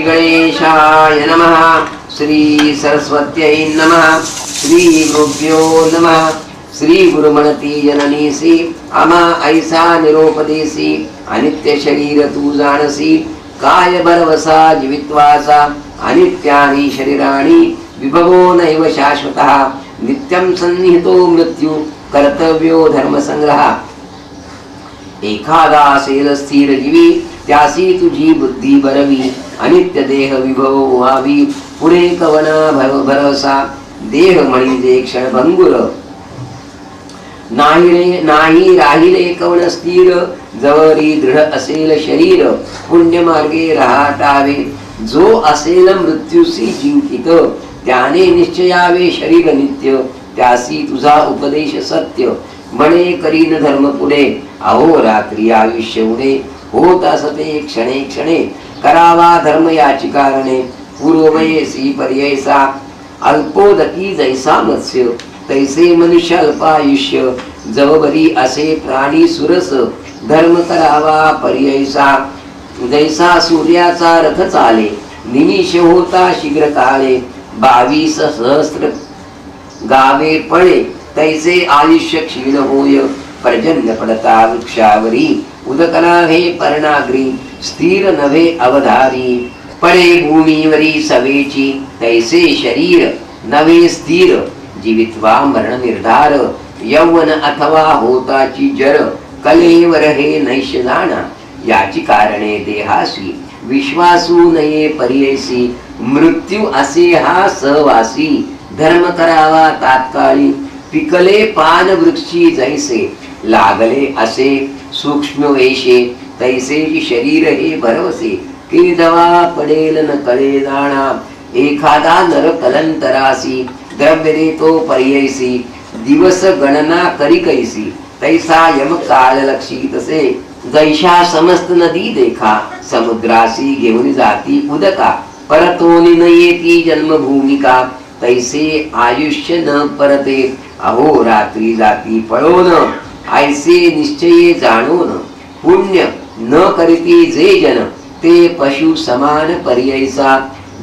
गणेशाय नमः, श्री सरस्वत्यै नमः, श्री गुरुभ्यो नमः। श्री गुरुमणती जननीसी आमा ऐसा निरोपदेसी, अनित्य शरीर तू जाणसी, काय बरवसा जीवित्वाचा, अनित्यानि शरीराणि विभवो नैव शाश्वतः, नित्यं सन्निहितो मृत्यू कर्तव्यो धर्मसंग्रह। एखादा असेल स्थिर जीवी, त्यासी तुझी बुद्धी बरवी, अनित्य देह विभव व्हावी, पुढे कवना भरवसा, देह म्हणजे क्षणभंगुर, नाही राहिले कवण स्थिर, जवरी दृढ असेल शरीर, पुण्य मार्गे राहटावे, जो असेल मृत्यूसी जिंकित, त्याने निश्चयावे शरीर नित्य, त्यासी तुझा उपदेश सत्य, म्हणे करीन धर्म पुढे, अहो रात्री आयुष्य उडे, होत असते क्षणे क्षणे, करावा धर्म याची कारणे, पूर्वमयेसी पर्ययसा, अल्पोदकी जैसा मत्स्य, तैसे मनुष्य अल्पायुष्य, जवबरी असे प्राणी सुरस, धर्म करावा पर्ययसा, जैसा सूर्याचा रथ चाले, निमिष होता शीघ्र काळे, 22 सहस्त्र गावे पळे, तैसे आयुष्य क्षीण होय, पर्जन्य पडता वृक्षावरी, उदक नाहे पर्णाग्री, स्थिर नव्हे अवधारी, पळे भूमीवरी सवेची, तैसे शरीर नव्हे स्थिर, जीवित्वा मरण निर्धार, यौवन अथवा होताची जर, कलेवर हे नैश जाणा, याची कारणे देहासी, विश्वासू नये पर्ययसी, मृत्यू असे हा सहवासी, धर्म करावा तात्काळी, पिकले पान वृक्षी जैसे, लागले असे सूक्ष्म वेशे, तैसे शरीर हे भरवसे, केदवा पडेल न कळे जाणा, एखादा नर कलंतरासी, द्रव्य देतो पर्ययसी, दिवस गणना करी कैसी, तैसा यम काळ लक्षी तसे, जैशा समस्त नदी देखा, समुद्रासी घेऊन जाती उदका, परतोनी न येती जन्मभूमिका, तैसे आयुष्य न परते, अहो रात्री जाती पळोन, ऐसे निश्चये जाणोन, पुण्य न करीती जे जन, ते पशु समान पर्ययसा,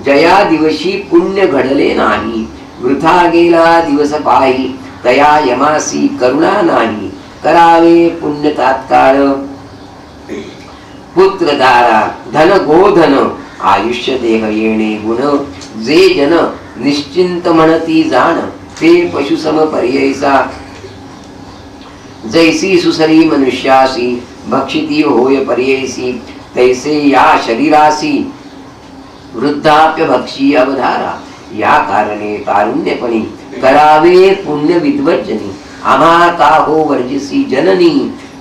जया दिवशी पुण्य घडले नाही, वृथा गेला दिवस पाही, तया यमासी करुणा नाही, करावे पुण्य तात्काळ, पुत्र दारा धन गोधन, आयुष्य देह येणे गुण, जे जन निश्चिंत म्हणती जाण, ते पशुसम पर्ययसा, जैसी सुसरी मनुष्यासी, भक्षिती होय पर्ययसी, तैसे या शरीरासी, वृद्धाप्य भक्षी अवधारा, या कारणे तारुण्यपणी, करावे पुण्य विद्वज्जनी, आम्हा का हो वर्जिसी जननी,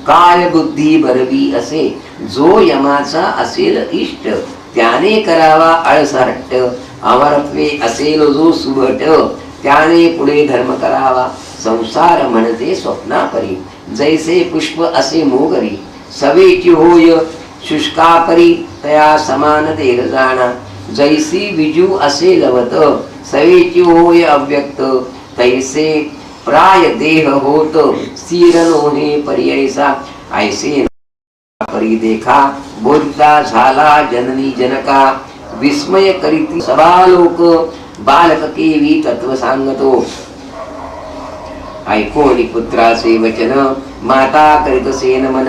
काय बुद्धी बरवी असे, जो यमाचा असेल इष्ट, त्याने करावा अळसहट्ट, अमरत्वे असेल जो सुभट, त्याने पुढे धर्म करावा, संसार म्हणते स्वप्नापरी, जैसे पुष्प असे मोगरी, सवेची होय शुष्कापरी, तया समान देह जाणा, जैसी विजू असे लवत, सवेची होय अव्यक्त, तैसे प्राय देह होत, स्थिर नोहे पर्ययसा, ऐसे परी देखा, बोलता झाला जननी जनका, विस्मय करीती सबालोक, बालक केवी तत्व सांगतो, ऐकोनी पुत्राचे वचन, माता करीतसे नमन,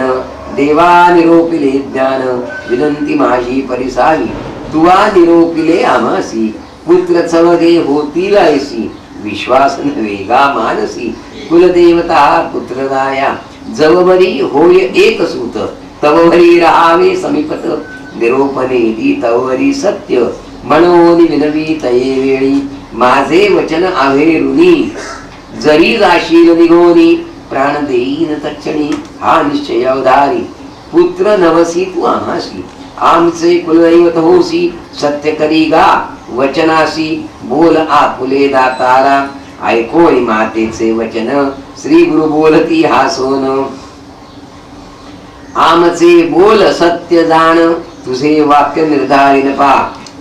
देवा निरोपिले ज्ञान, विनंती माझी परिसावी, तुवा निरोपिले आमासी, पुत्र चवगे होतील ऐसी, विश्वास नवेगा मानसी, कुलदेवता पुत्रदाया, जवबरी होय एक सूत, तववरी राहावे समीपत, निरोपणे दी तववरी सत्य, मनोनी विनवी तये वेळी, माझे वचन आहे ऋणी, जरी जाशील निघोनी, प्राण देईन तक्षणी, हा निश्चय अवधारी, पुत्र नवसी तू आम्हासी, आमचे कुलदैवत होसी, सत्य करी गा वचनासी, बोल आपुले दातारा, ऐकोनी मातेचे वचन, श्री गुरु बोलती हासोन, आमचे बोल सत्य जाण, तुझे वाक्य निर्धारिन पा,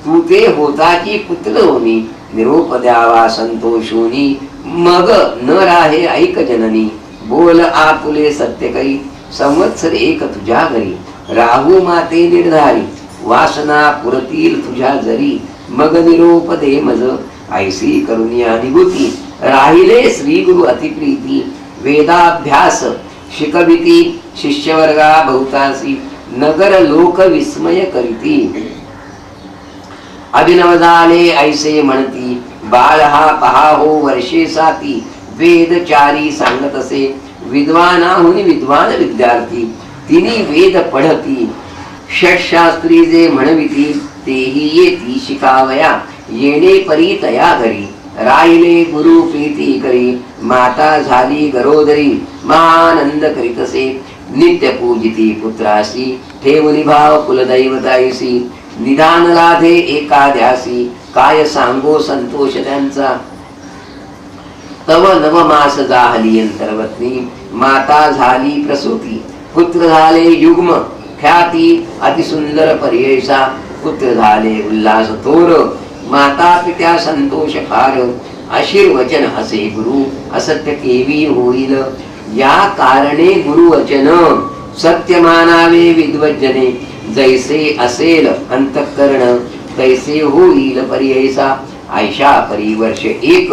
तू ते होताची पुत्र होनी, निरोप द्यावा संतोषोनी, मग न राहे ऐक जननी, बोल आपुले सत्य करी, संवत्सर एक तुझ्या घरी, राहू माते निर्धारी, वासना पुरतील तुझ्या जरी मग निरोप दे मज ऐसी करुणिया निभूती राहिले श्री गुरु अतिप्रीती वेदाभ्यास शिकविती शिष्यवर्गा बहुतासी नगर लोक विस्मय करीती अभिनव झाले ऐसे म्हणती बाळ हा पहा हो वर्षे साती वेदचारी सांगत असे विद्वानाहून विद्वान विद्यार्थी तिनी वेद पढती षटशास्त्री जे म्हणविती तेही येती शिकावया येणे परी तया घरी राहिले गुरु प्रीती करी माता झाली गरोदरी महानंद करीतसे नित्य पूजिती पुत्रासी ठेवली भाव कुलदैवतायसी निदान राधे एकाद्यासी काय सांगो संतोष त्यांचा तव नवमास जाहली अंतर्वत्नी माता झाली प्रसूती पुत्र झाले युग्म ख्याती अतिसुंदर पर्ययसा पुत्र झाले उल्हास थोर माता पित्या संतोष फार आशीर्वचन असे गुरु असत्य केवी होईल या कारणे गुरुवचन सत्य मानावे विद्वज्जने जैसे असेल अंतःकरण तैसे होईल पर्ययसा आयशा परिवर्ष एक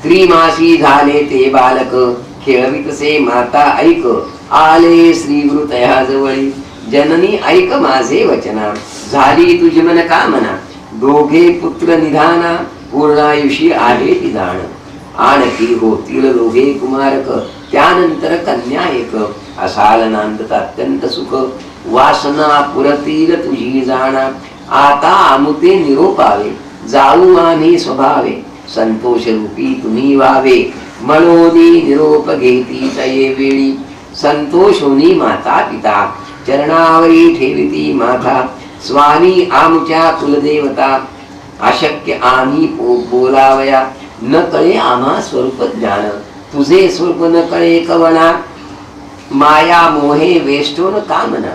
त्रिमासी झाले ते बालक खेळवितसे माता ऐक आले श्री गुरु तया जवळी जननी ऐक माझे वचना झाली तुझी मन कामना दोघे पुत्र निधाना पूर्णायुषी आहे ती जाण आणखी होतील दोघे कुमारक त्यानंतर कन्या एक असाल नांदत अत्यंत सुख वासना पुरतील तुझी जाणा आता आमुते निरोपावे जाऊ आम्ही स्वभावे संतोष रूपी तुम्ही व्हावे म्हणून निरोप घेती तये वेळी संतोषोनी माता पिता चरणावरी ठेविती माता स्वामी आमच्या कुलदेवता अशक्य आम्ही बोलावया न कळे आम्हा स्वरूप ज्ञान तुझे स्वरूप न कळे कवना माया मोहे वेष्टोन कामना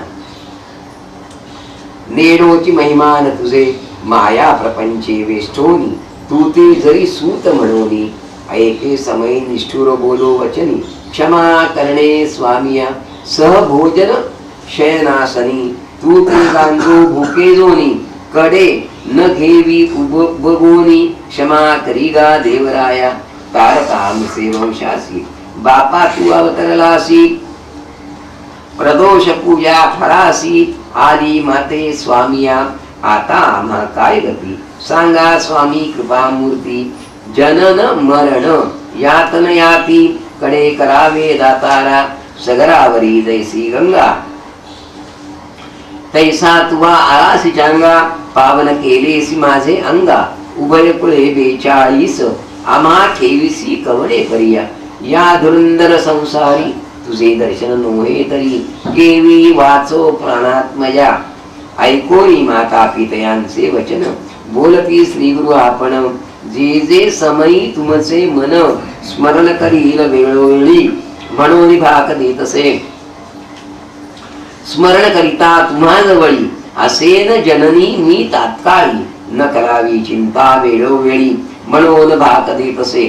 नेडोची महिमान तुझे माया प्रपंचे वेष्टोनी तू ती जरी सूत म्हणोनी ऐके समय निष्ठुर बोलो वचनी क्षमा करणे स्वामिया सहभोजन शयनासनी तू ती गांजो भुके जोनी कडे न घेवी उबगोनी क्षमा करी गा देवराया तारकामसे वंशासी बापा तू अवतरलासी प्रदोष पूजा फरासी आली माते स्वामिया आता आम्हा काय गती सांगा स्वामी कृपा मूर्ती जनन मरण यातन याती कडे करावे दातारा सगरावरी जैसी गंगा तैसा तुवा आळासी चांगा पावन केलेसी माझे अंगा उभय कुळे 42 आम्हा ठेवीसी कवडे परिया या धुरंदर संसारी तुझे दर्शन नोहे तरी केवी वाचो प्राणात्मया ऐकोनी माता पितयांचे वचन बोलती श्री गुरु आपण जे जे समयी तुमचे मन स्मरण करील वेळोवेळी म्हणून भाक देतसे स्मरण करिता तुम्हा जवळी असेन जननी मी तात्काळी न करावी चिंता वेळोवेळी म्हणून भाक देतसे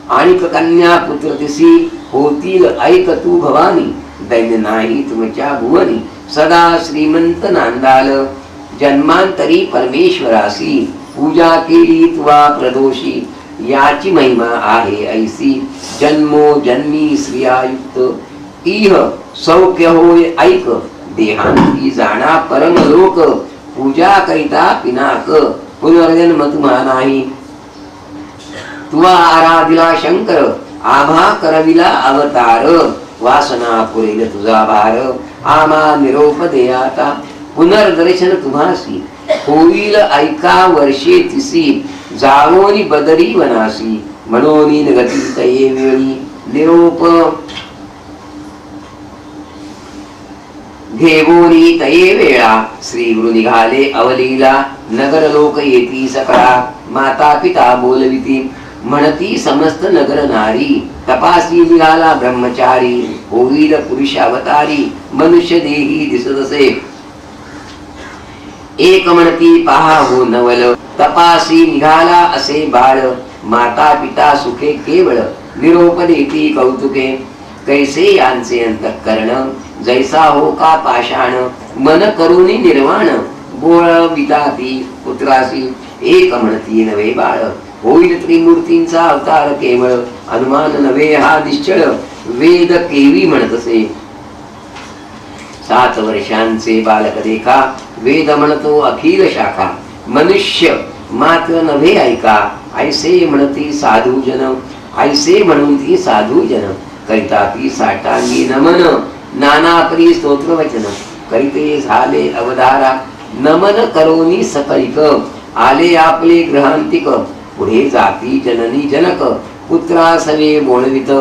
आणि कन्या पुत्र तिसी होतील ऐक तू भवानी दैन्य नाही तुमच्या भुवनी सदा श्रीमंत नांदाल जन्मांतरी परमेश्वरासी पूजा केली तुवा प्रदोषी याची महिमा आहे ऐसी जन्मो जन्मी श्रियायुक्त इह सौख्य होय ऐक देहांती जाणा परम लोक पूजा करिता पिनाक पुनर्जन्म तुम्हा नाही तुवा आराधिला शंकर आम्हा करविला अवतार वासना पुरेल तुझा भार आम्हा निरोप दे आता पुनर्दर्शन तुम्हासी होईल ऐका वर्षे तिसी जावोनी बदरी वनासी मनोनी गती तये वेळी निरोप घेवोनी तये वेळा श्री गुरु निघाले अवलीला नगर लोक येती सकळा माता पिता बोलविती म्हणती समस्त नगर नारी तपासी निघाला ब्रह्मचारी होईल पुरुष अवतारी मनुष्य देही दिसतसे एक म्हणती पहा हो नवल तपासी निघाला असे बाळ माता पिता सुखे केवळ निरोप देती कौतुके कैसे यांचे अंतःकरण जैसा हो का पाषाण मन करुणी निर्वाण बोळ विताती पुत्रासी एक म्हणती नवे बाळ होईल त्रिमूर्तींचा अवतार केवळ अनुमान नवे हा निश्चळ वेद केवी म्हणतसे 7 वर्षांचे बालक देखा वेद म्हणतो अखिल शाखा मनुष्य मात्र नव्हे ऐका ऐसे म्हणती साधू जन ऐसे म्हणून ती साधू जन करिता ती साष्टांगी नमन नाना परी स्तोत्र वचन करिते झाले अवधारा नमन करोनी सकळिक आले आपले ग्रहांतिक पुढे जाती जननी जनक पुत्रा सवे बोलवित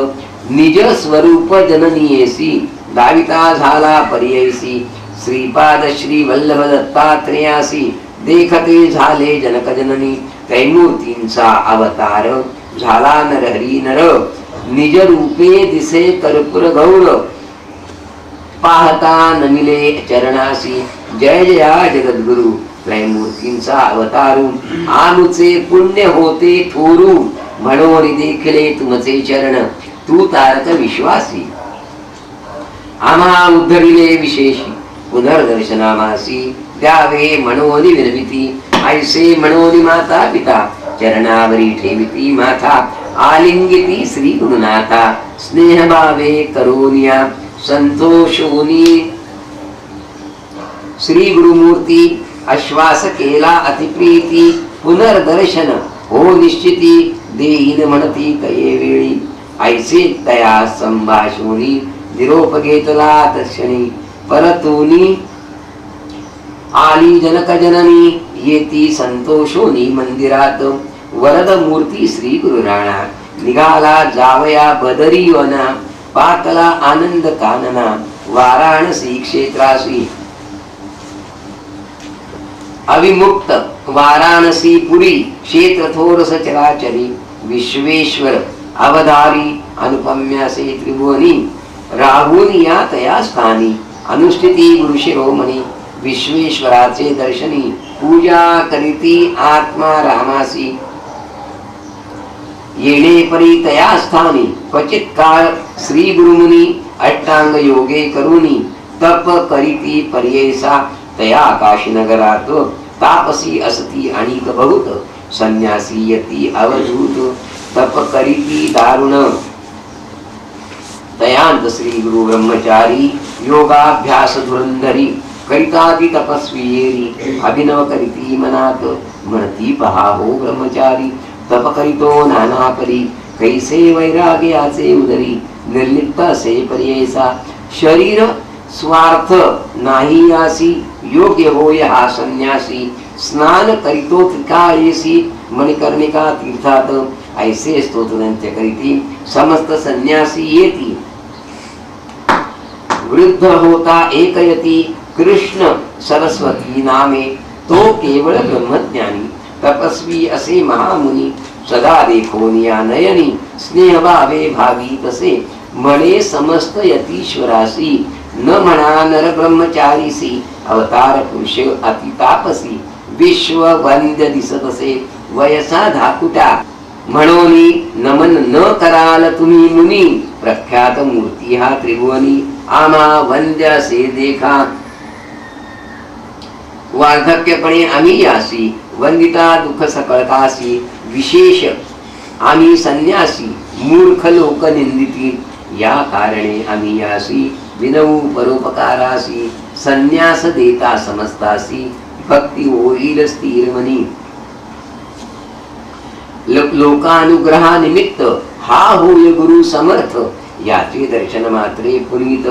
निज स्वरूप जननीयेसी दाविता झाला पर्ययसी श्रीपाद श्री वल्लभ दत्तात्रेयासी देखते झाले जनक जननी त्रैमूर्तींचा अवतार झाला नरहरी नर निज रूपे दिसे कर्पूर गौर पाहता नमिले चरणासी जय जया जगद्गुरु त्रैमूर्तींचा अवतारू आमुचे पुण्य होते थोरू म्हणून देखले तुमचे चरण तू तारक विश्वासी आम्हा उद्धरिले विशेषी पुनर्दर्शनामासी द्यावे मनोनी विनविती ऐसे मनोनी माता पिता चरणावरी ठेविती माथा आलिंगिती श्री गुरुनाथा स्नेहभावे करोनिया संतोषोनी श्री गुरुमूर्ती आश्वास केला अतिप्रीती पुनर्दर्शन हो निश्चिती देईन म्हणती कये वेळी ऐसे तया संभाषोनी निरोप घेतला तर्षणी परतोनी आली जनक जननी येती संतोषोनी मंदिरात वरद मूर्ती श्री गुरु राणा निघाला जावया बदरी वना पाकला आनंद कानना वाराणसी क्षेत्रासी अविमुक्त वाराणसी पुरी क्षेत्र थोरस चराचरी विश्वेश्वर अवधारी अनुपम्यासे त्रिभुवनी राहून या तया स्थानी अनुष्ठिती गुरु शिरोमणी विश्वेश्वराचे दर्शनी पूजा करीती आत्मा रामासी येणे परी तया स्थानी क्वचित काळ श्री गुरुमुनी अष्टांग योगे करुनी तप करीती पर्ययसा तया आकाश नगरात तापसी असती अनिक बहुत संन्यासी यती अवधूत तप करीती दारुण तयांत श्री गुरु ब्रह्मचारी योगाभ्यास धुरंधरी करितादी तपस्वी येरी अभिनव करीती मनात म्हणती पहा हो ब्रह्मचारी तप करीतो नाना परी कैसे वैराग्याचे उदरी निर्लिप्त असे पर्ययसा शरीर स्वार्थ नाही यासी योग्य होय हा संन्यासी स्नान करीतो त्रिकाळेसी मणिकर्णिका तीर्थात ऐसे स्तोत्रंत्य करीती समस्त संन्यासी येती वृद्ध होता एकयती कृष्ण सरस्वती नामे तो केवळ ब्रह्मज्ञानी तपस्वी असे महामुनी सदा देखोनिया नयनी स्नेहभावे भावी तसे म्हणे समस्त यतीश्वरासी न म्हणा नर ब्रह्मचारीसी अवतार पुरुष अतितापसी विश्व वंद्य दिसत असे वयसा धाकुटा म्हणोनी नमन न कराल तुम्ही मुनी प्रख्यात मूर्ती हा त्रिभुवनी आम्हा वंद्य असे देखा वार्धक्यपणे आम्ही यासी वंदिता दुःख सकळतासी विशेष आम्ही संन्यासी मूर्ख लोक निंदिती या कारणे आम्ही यासी विनवू परोपकारासी संन्यास देता समजतासी भक्ती होईल स्थिर मनी लोकानुग्रहा निमित्त हा होय गुरु समर्थ याचे दर्शन मात्रे पुनीत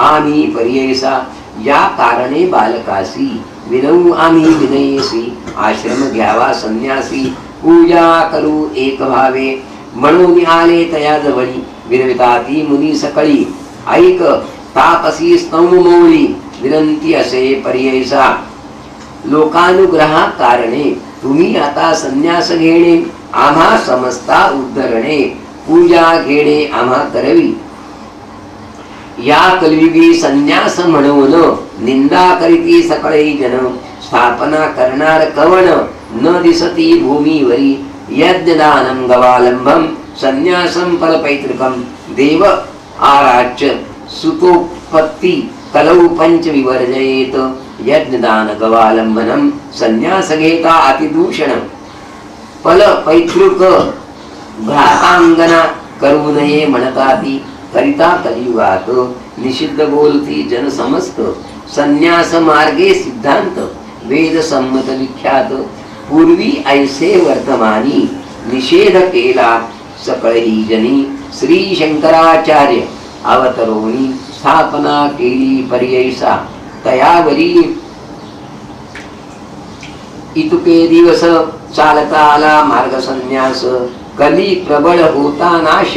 आम्ही पर्ययसा या कारणे बालकासी विनवू आम्ही विनयेसी आश्रम घ्यावा संन्यासी पूजा करू एक भावे म्हणून आले तया जवळी विनविता ती मुनी सकळी ऐक तापसी स्तंभमौली विनंती असे पर्ययसा लोकानुग्रहा कारणे तुम्ही आता संन्यास घेणे आम्हा समजता उद्धरणे पूजा घेणे आम्हा करवी या कलियुगी संन्यास म्हणून निंदा करीती सकळे जन स्थापना करणार कवण न दिसती भूमीवरी यज्ञदानं गवालंबम संन्यासं परपैतृकं देव आराच्य सुतो पत्ती कलौ पंच विवर्जयेत यज्ञदान गवालंबनम संन्यास घेता अतिदूषण फल पैतृक भ्रातांगना करू नये म्हणताती करिता कलियुगात निषिद्ध बोलती जन समस्त संन्यास मार्गे सिद्धांत वेद संमत विख्यात पूर्वी ऐसे वर्तमानी निषेध केला सकळही जनी श्री शंकराचार्य अवतरोनी स्थापना केली पर्ययसा तयावरी इतुके दिवस चालता आला मार्ग संन्यास कली प्रबळ होता नाश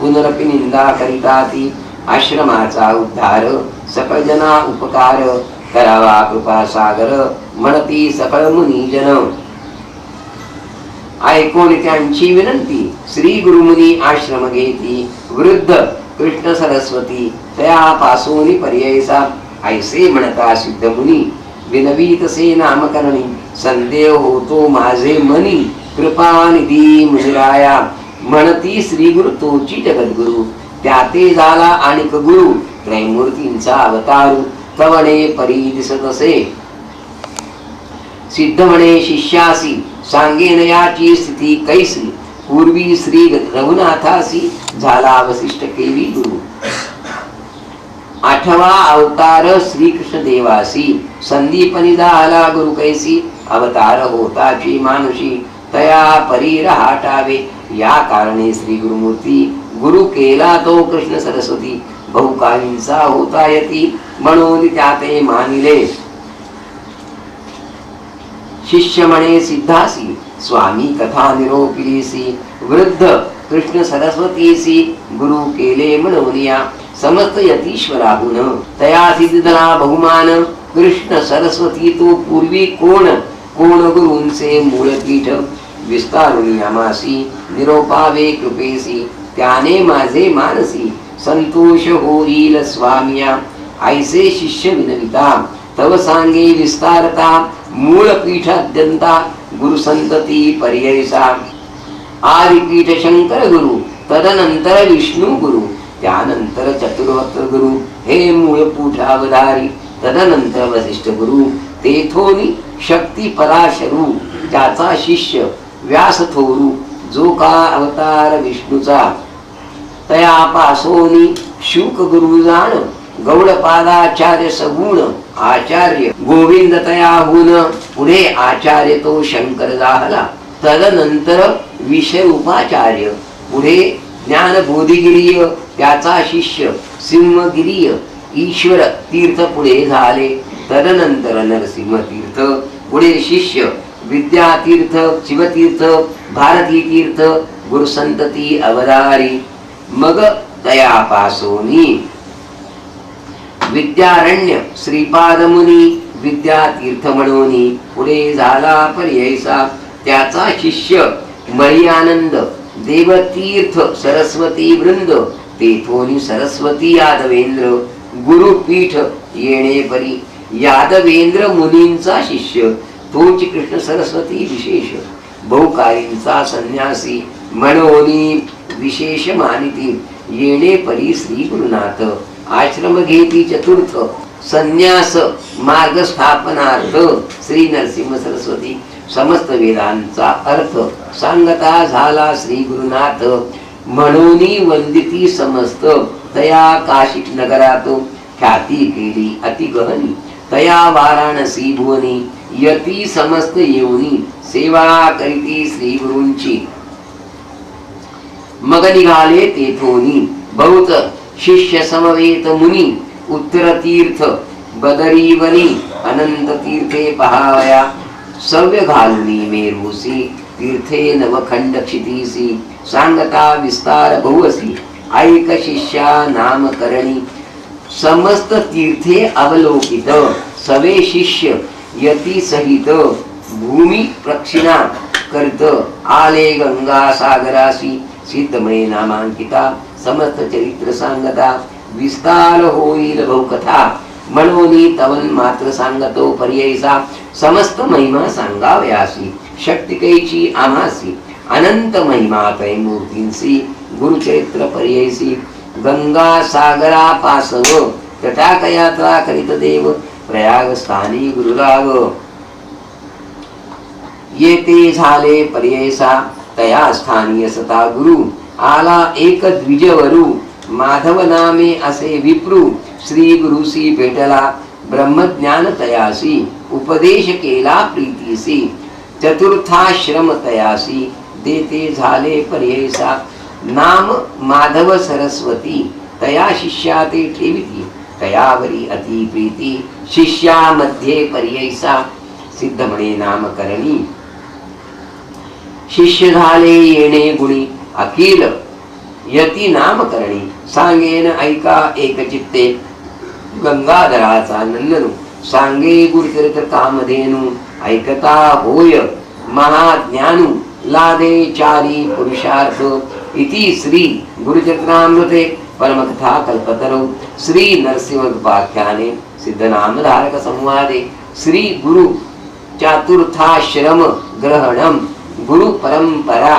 पुनरपि निंदा करिता ती आश्रमाचा उद्धार सकळ जना उपकार करावा कृपा सागर म्हणती सकळ मुनी जन ऐकून त्यांची विनंती श्री गुरुमुनी आश्रम घेती वृद्ध कृष्ण सरस्वती तयापासून पर्ययसा ऐसे म्हणता सिद्ध मुनी विनवीतसे नामकरणी संदेह होतो माझे मनी कृपानिधी मुनिराया म्हणती श्री गुरु तोची जगद्गुरु त्याते झाला आणिक गुरु त्रैमूर्तींचा अवतारू तवणे परी दिसत असे सिद्ध म्हणे शिष्यासी सांगेन याची स्थिती कैसी पूर्वी श्री रघुनाथासी झाला वसिष्ठ केवी गुरु आठवा अवतार श्रीकृष्ण देवासी संदीपनी झाला गुरु कैसी अवतार होताची मानुषी तया परी रहाटावे या कारणे श्री गुरुमूर्ती गुरु केला तो कृष्ण सरस्वती बहुकालींचा होता यती म्हणून त्याते मानिले शिष्य म्हणे सिद्धासी स्वामी कथा निरोपिलीसी वृद्ध कृष्ण सरस्वतीसी गुरु केले म्हणूनिया समस्त यतीश्वराहून तया सिद्धला बहुमान कृष्ण सरस्वती तो पूर्वी कोण कोण गुरूंचे मूळपीठ विस्तारुनी आमासी निरोपावे कृपेसी त्याने माझे मानसी संतोष होईल स्वामिया ऐसे शिष्य विनविता तव सांगे विस्तारता मूळ पीठाद्यंता गुरु संतती पर्ययसा आदिपीठ शंकर गुरु तदनंतर विष्णू गुरु त्यानंतर चतुर्वक्र गुरु हे मूळ पीठावधारी तदनंतर वसिष्ठ गुरु तेथोनी शक्ती पराशरू त्याचा शिष्य व्यास थोरू जो का अवतार विष्णूचा तयापासोनी शुक गुरु जाण गौडपादाचार्य सगुण आचार्य गोविंद तयाहून पुढे आचार्य तो शंकर जाहला तदनंतर विषय उपाचार्य पुढे ज्ञान बोधिगिरीय त्याचा शिष्य सिंहगिरीय ईश्वर तीर्थ पुढे झाले तदनंतर नरसिंह तीर्थ पुढे शिष्य विद्यातीर्थ शिवतीर्थ भारती तीर्थ गुरुसंतती अवधारी मग तयापासोनी विद्यारण्य श्रीपाद मुनी विद्यातीर्थ म्हणूनी पुढे झाला पर्ययसा त्याचा शिष्य मरियानंद देवतीर्थ सरस्वती वृंद तेथोनी सरस्वती यादवेंद्र गुरुपीठ येणे परी यादवेंद्र मुनींचा शिष्य तोच कृष्ण सरस्वती विशेष बहुकालींचा संन्यासी म्हणून विशेष मानिती येणे परी श्री गुरुनाथ आश्रम घेती चतुर्थ संन्यास मार्ग स्थापनार्थ श्री नरसिंह सरस्वती समस्त वेदांचा अर्थ सांगता झाला श्री गुरुनाथ म्हणून वंदिती समस्त तया काशी नगरात ख्याती केली अति गहनी तया वाराणसी भुवनी यती समस्त येऊनी सेवा करीती श्री गुरूंची मग निघाले तेथोनी बहुत शिष्य समवेत मुनी उत्तर तीर्थ बदरीवनी अनंत तीर्थे पहावया सव्य घालुनी मेरूसी तीर्थे नवखंड क्षितीसी सांगता विस्तार बहुअसी ऐक शिष्या नामकरणी समस्त तीर्थे अवलोकित सवे शिष्य यती सहित भूमी प्रक्षिणा करत आले गंगा सागरासी सिद्धमय नामांकिता समस्त चरित्र सांगता विस्तार होईल बहुकथा मनोनी तवन मात्र सांगतो पर्ययसा समस्त महिमा सांगावयासी शक्तिकेची आमासी अनंत महिमा तै मूर्तींसी गुरुचरित्र पर्ययसी गंगा सागरा पासव तटाकयात्रा करीत देव प्रयाग स्थानी गुरुराग येते झाले पर्ययसा तया स्थानी असता गुरु आला एक द्विजवरू माधव नामे असे विप्रू श्री गुरुसी भेटला ब्रह्मज्ञान तयासी उपदेश केला प्रीतीसी चतुर्थाश्रम तयासी देते झाले पर्ययसा नाम माधव सरस्वती तया शिष्या ते ठेविती तयावरी अति प्रीती शिष्यामध्ये पर्ययसा सिद्ध म्हणे नामकरणी शिष्य झाले येणे गुणी अखिल यती नामकरणी सांगेन ऐका एकचित्ते गंगाधराचा नंदनू सांगे गुरुचरित्र कामधेनु ऐकता होय महाज्ञानू लादे चारी पुरुषार्थ इति श्री गुरुचरित्रामृते परमकथा कल्पतरौ श्री नरसिंहोपाख्याने सिद्धनामधारक संवादे श्री गुरु चतुर्थाश्रम ग्रहणम गुरु परंपरा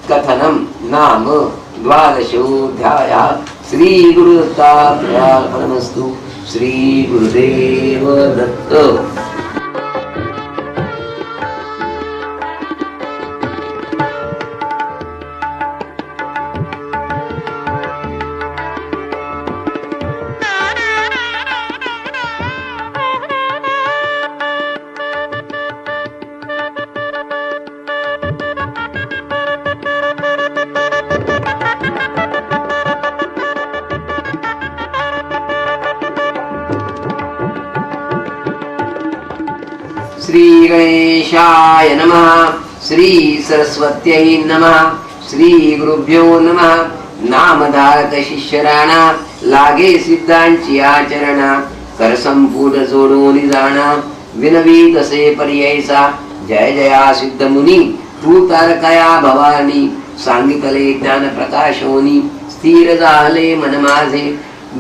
कथनम नाम द्वादशोऽध्यायः श्री गुरुदत्तात्रेयार्पणमस्तु श्री गुरुदेव दत्त श्री गणेशाय नमः श्री सरस्वत्यै नमः श्री गुरुभ्यो नमः नामधारक शिष्यराणा लागे सिद्धांची आचरणा कर संपूर्ण जोडून जाणा विनवी तसे पर्यायसा जय जया सिद्ध मुनी तू तारकया भवानी सांगितले ज्ञान प्रकाशोनी स्थिर झाले मन माझे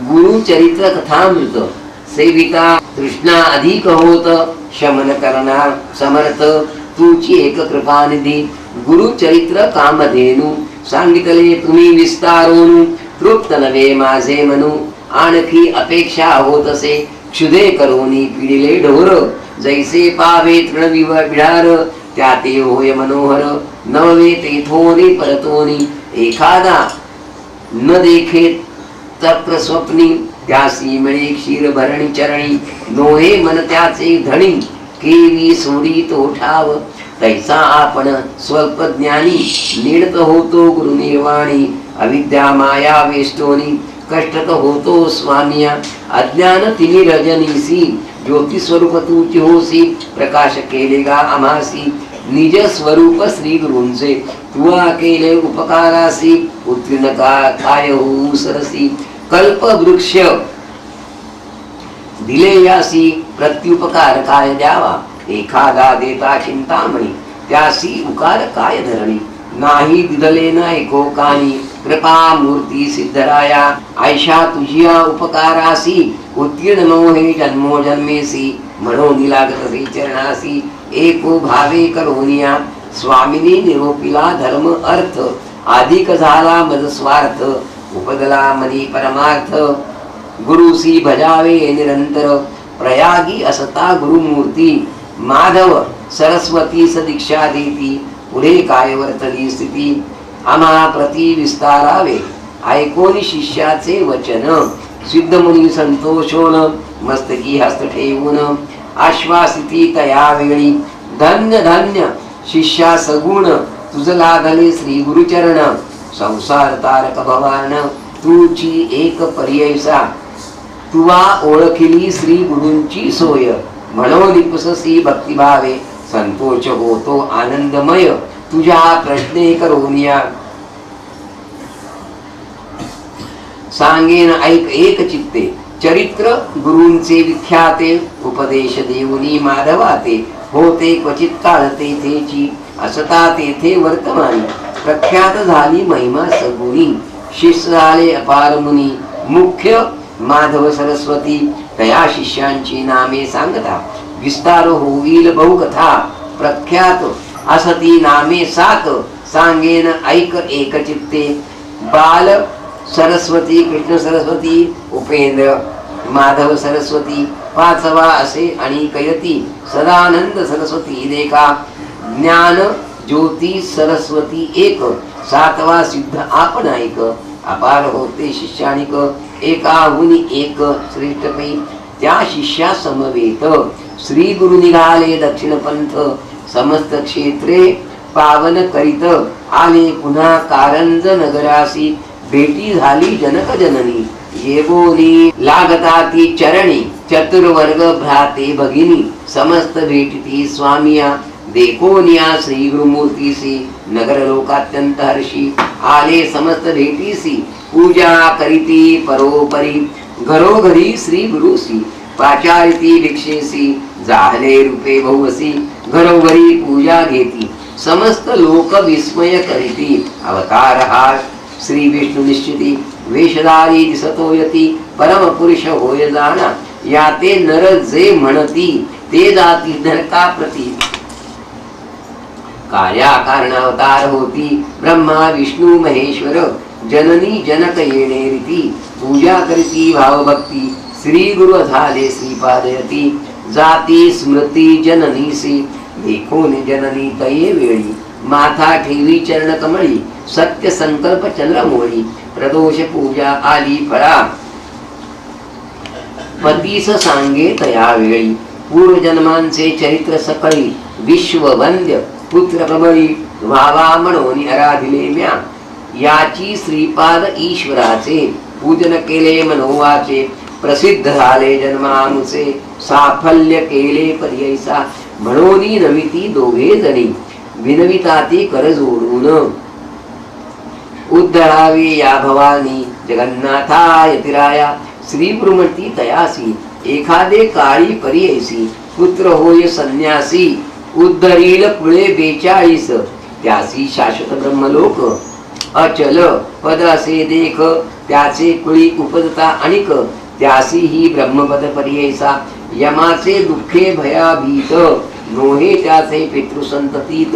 गुरु चरित्र कथामृत सेविका कृष्णा अधिक होत शमन करणार समर्थ तुची एक कृपानिधी गुरु चरित्र कामधेनु सांगितले तुम्ही विस्तारोनु तृप्त नवे माझे मनू आणखी अपेक्षा होत असे क्षुदे करोनी पिडिले ढोर जैसे पावे तृण बिढार त्या ते होय मनोहर नवे तेथोनी परतोनी एखादा न देखे तत्र स्वप्नी त्यासी मिळे क्षीर भरणी चरणी नोहे मन त्याचे धणी केवी सोडी तो ठाव तैसा आपण स्वल्प ज्ञानी नीडत होतो गुरु निर्वाणी अविद्या माया वेष्टोनी कष्टत होतो स्वामिया अज्ञान तिनी रजनीसी ज्योती स्वरूप तुची होसी प्रकाश केले गा आम्हासी निज स्वरूप श्री गुरूंचे तुआ केले उपकारासी उत्तीर्ण काय होऊ सरसी कल्प वृक्ष दिले यासी प्रत्युपकार काय द्यावा एखादा देता चिंतामणी त्यासी उकार काय धरणी नाही दिदले नाही कोकानी कृपा मूर्ती सिद्धराया आयशा तुझिया उपकारासी उत्तीर्ण मोहे जन्मो जन्मेसी म्हणून लागत श्री चरणासी एको भावे करोनिया स्वामिनी निरोपिला धर्म अर्थ अधिक झाला मज स्वार्थ उपदला मनी परमार्थ गुरुसी भजावे निरंतर प्रयागी असता गुरुमूर्ती माधव सरस्वती सदीक्षा देती पुढे काय वर्तली स्थिती आम्हा प्रति विस्तारावे ऐकोनी शिष्याचे वचन सिद्ध मुनी संतोषोन मस्तकी हस्त ठेवून आश्वासिती तया वेळी धन्य धन्य शिष्या सगुण तुझ लादले श्री गुरुचरण संसार तारक भवान तुची एक पर्ययसा तुवा ओळखिली श्री गुरूंची सोय म्हणून पुससी भक्तिभावे संतोष होतो आनंदमय तुझ्या प्रश्ने करोनिया सांगेन ऐक एक चित्ते चरित्र गुरूंचे विख्याते उपदेश देऊनी माधवाते होते क्वचित काळ तेथेची असता तेथे वर्तमानी प्रख्यात झाली महिमा सगुणी शिष्य झाले अपार मुनी मुख्य माधव सरस्वती तया शिष्यांची नामे सांगता विस्तार होईल बहुकथा प्रख्यात असती नामे सात सांगेन ऐक एकचित्ते बाल सरस्वती कृष्ण सरस्वती उपेंद्र माधव सरस्वती, पाचवा असे आणि कयती सदानंद सरस्वती देखा, ज्ञान ज्योती सरस्वती एक, सातवा सिद्ध आपण ऐक, अपार होते शिष्यानिक, एकाहुनी एक श्रेष्ठपै त्या शिष्या समवेत, श्री गुरु निघाले दक्षिण पंथ, समस्त क्षेत्रे पावन करीत, आले पुन्हा कारंज नगरासी, भेटी झाली जनक जननी, येगोनी लागता ती चरणी, चतुर्वर्ग भ्राते भगिनी, समस्त भेटती स्वामिया, देखोनिया श्री गुरुमूर्तीसी, नगर लोकात्यंत हर्षी, आले समस्त भेटीसी, पूजा करीती परोपरी, घरोघरी श्री गुरुसी, पाचारिती भिक्षेसी, झाले रूपे बहुवसी, घरोघरी पूजा घेती, समस्त लोक विस्मय करीती, अवतार हा श्री विष्णू निश्चिती, वेशधारी दिसतो यती, परम पुरुष होय जाणा, याते नर जे म्हणती, ते जाती नरका प्रती, कार्या कारणावतार होती, ब्रह्मा विष्णू महेश्वर, जननी जनक येणे रीती, पूजा करीती भावभक्ती, श्री गुरु झाले श्रीपादयती, जाती स्मृती जननीसी, देखून जननी तये वेळी, माथा ठेवी चरण कमळी, सत्य संकल्प चंद्रमोळी, प्रदोष पूजा आली फळा, पतीस सांगे तया वेळी, पूर्वजन्मांचे चरित्र सकळी, विश्ववंद्य पुत्र प्रबळी, व्हावा म्हणून आराधिले म्या, याची श्रीपाद ईश्वराचे, पूजन केले मनोवाचे, प्रसिद्ध झाले जन्मानुचे, साफल्य केले पर्यैसा, म्हणून नमिती दोघे जणी, विनविताती कर जोडून, उद्धरावे या भवानी जगन्नाथा यतिराया, श्री गुरुमती तयासी, एखादे काळी पर्यैसी, पुत्र होय संन्यासी, उद्धरील पुळे 42, त्यासी शाश्वत ब्रह्मलोक, अचल पद असे देख, त्याचे कुळी उपजता अनिक, त्यासी ही ब्रह्मपद पर्यैसा, यमाचे दुःखे भयाभीत, नोहे त्याचे पितृसंततीत,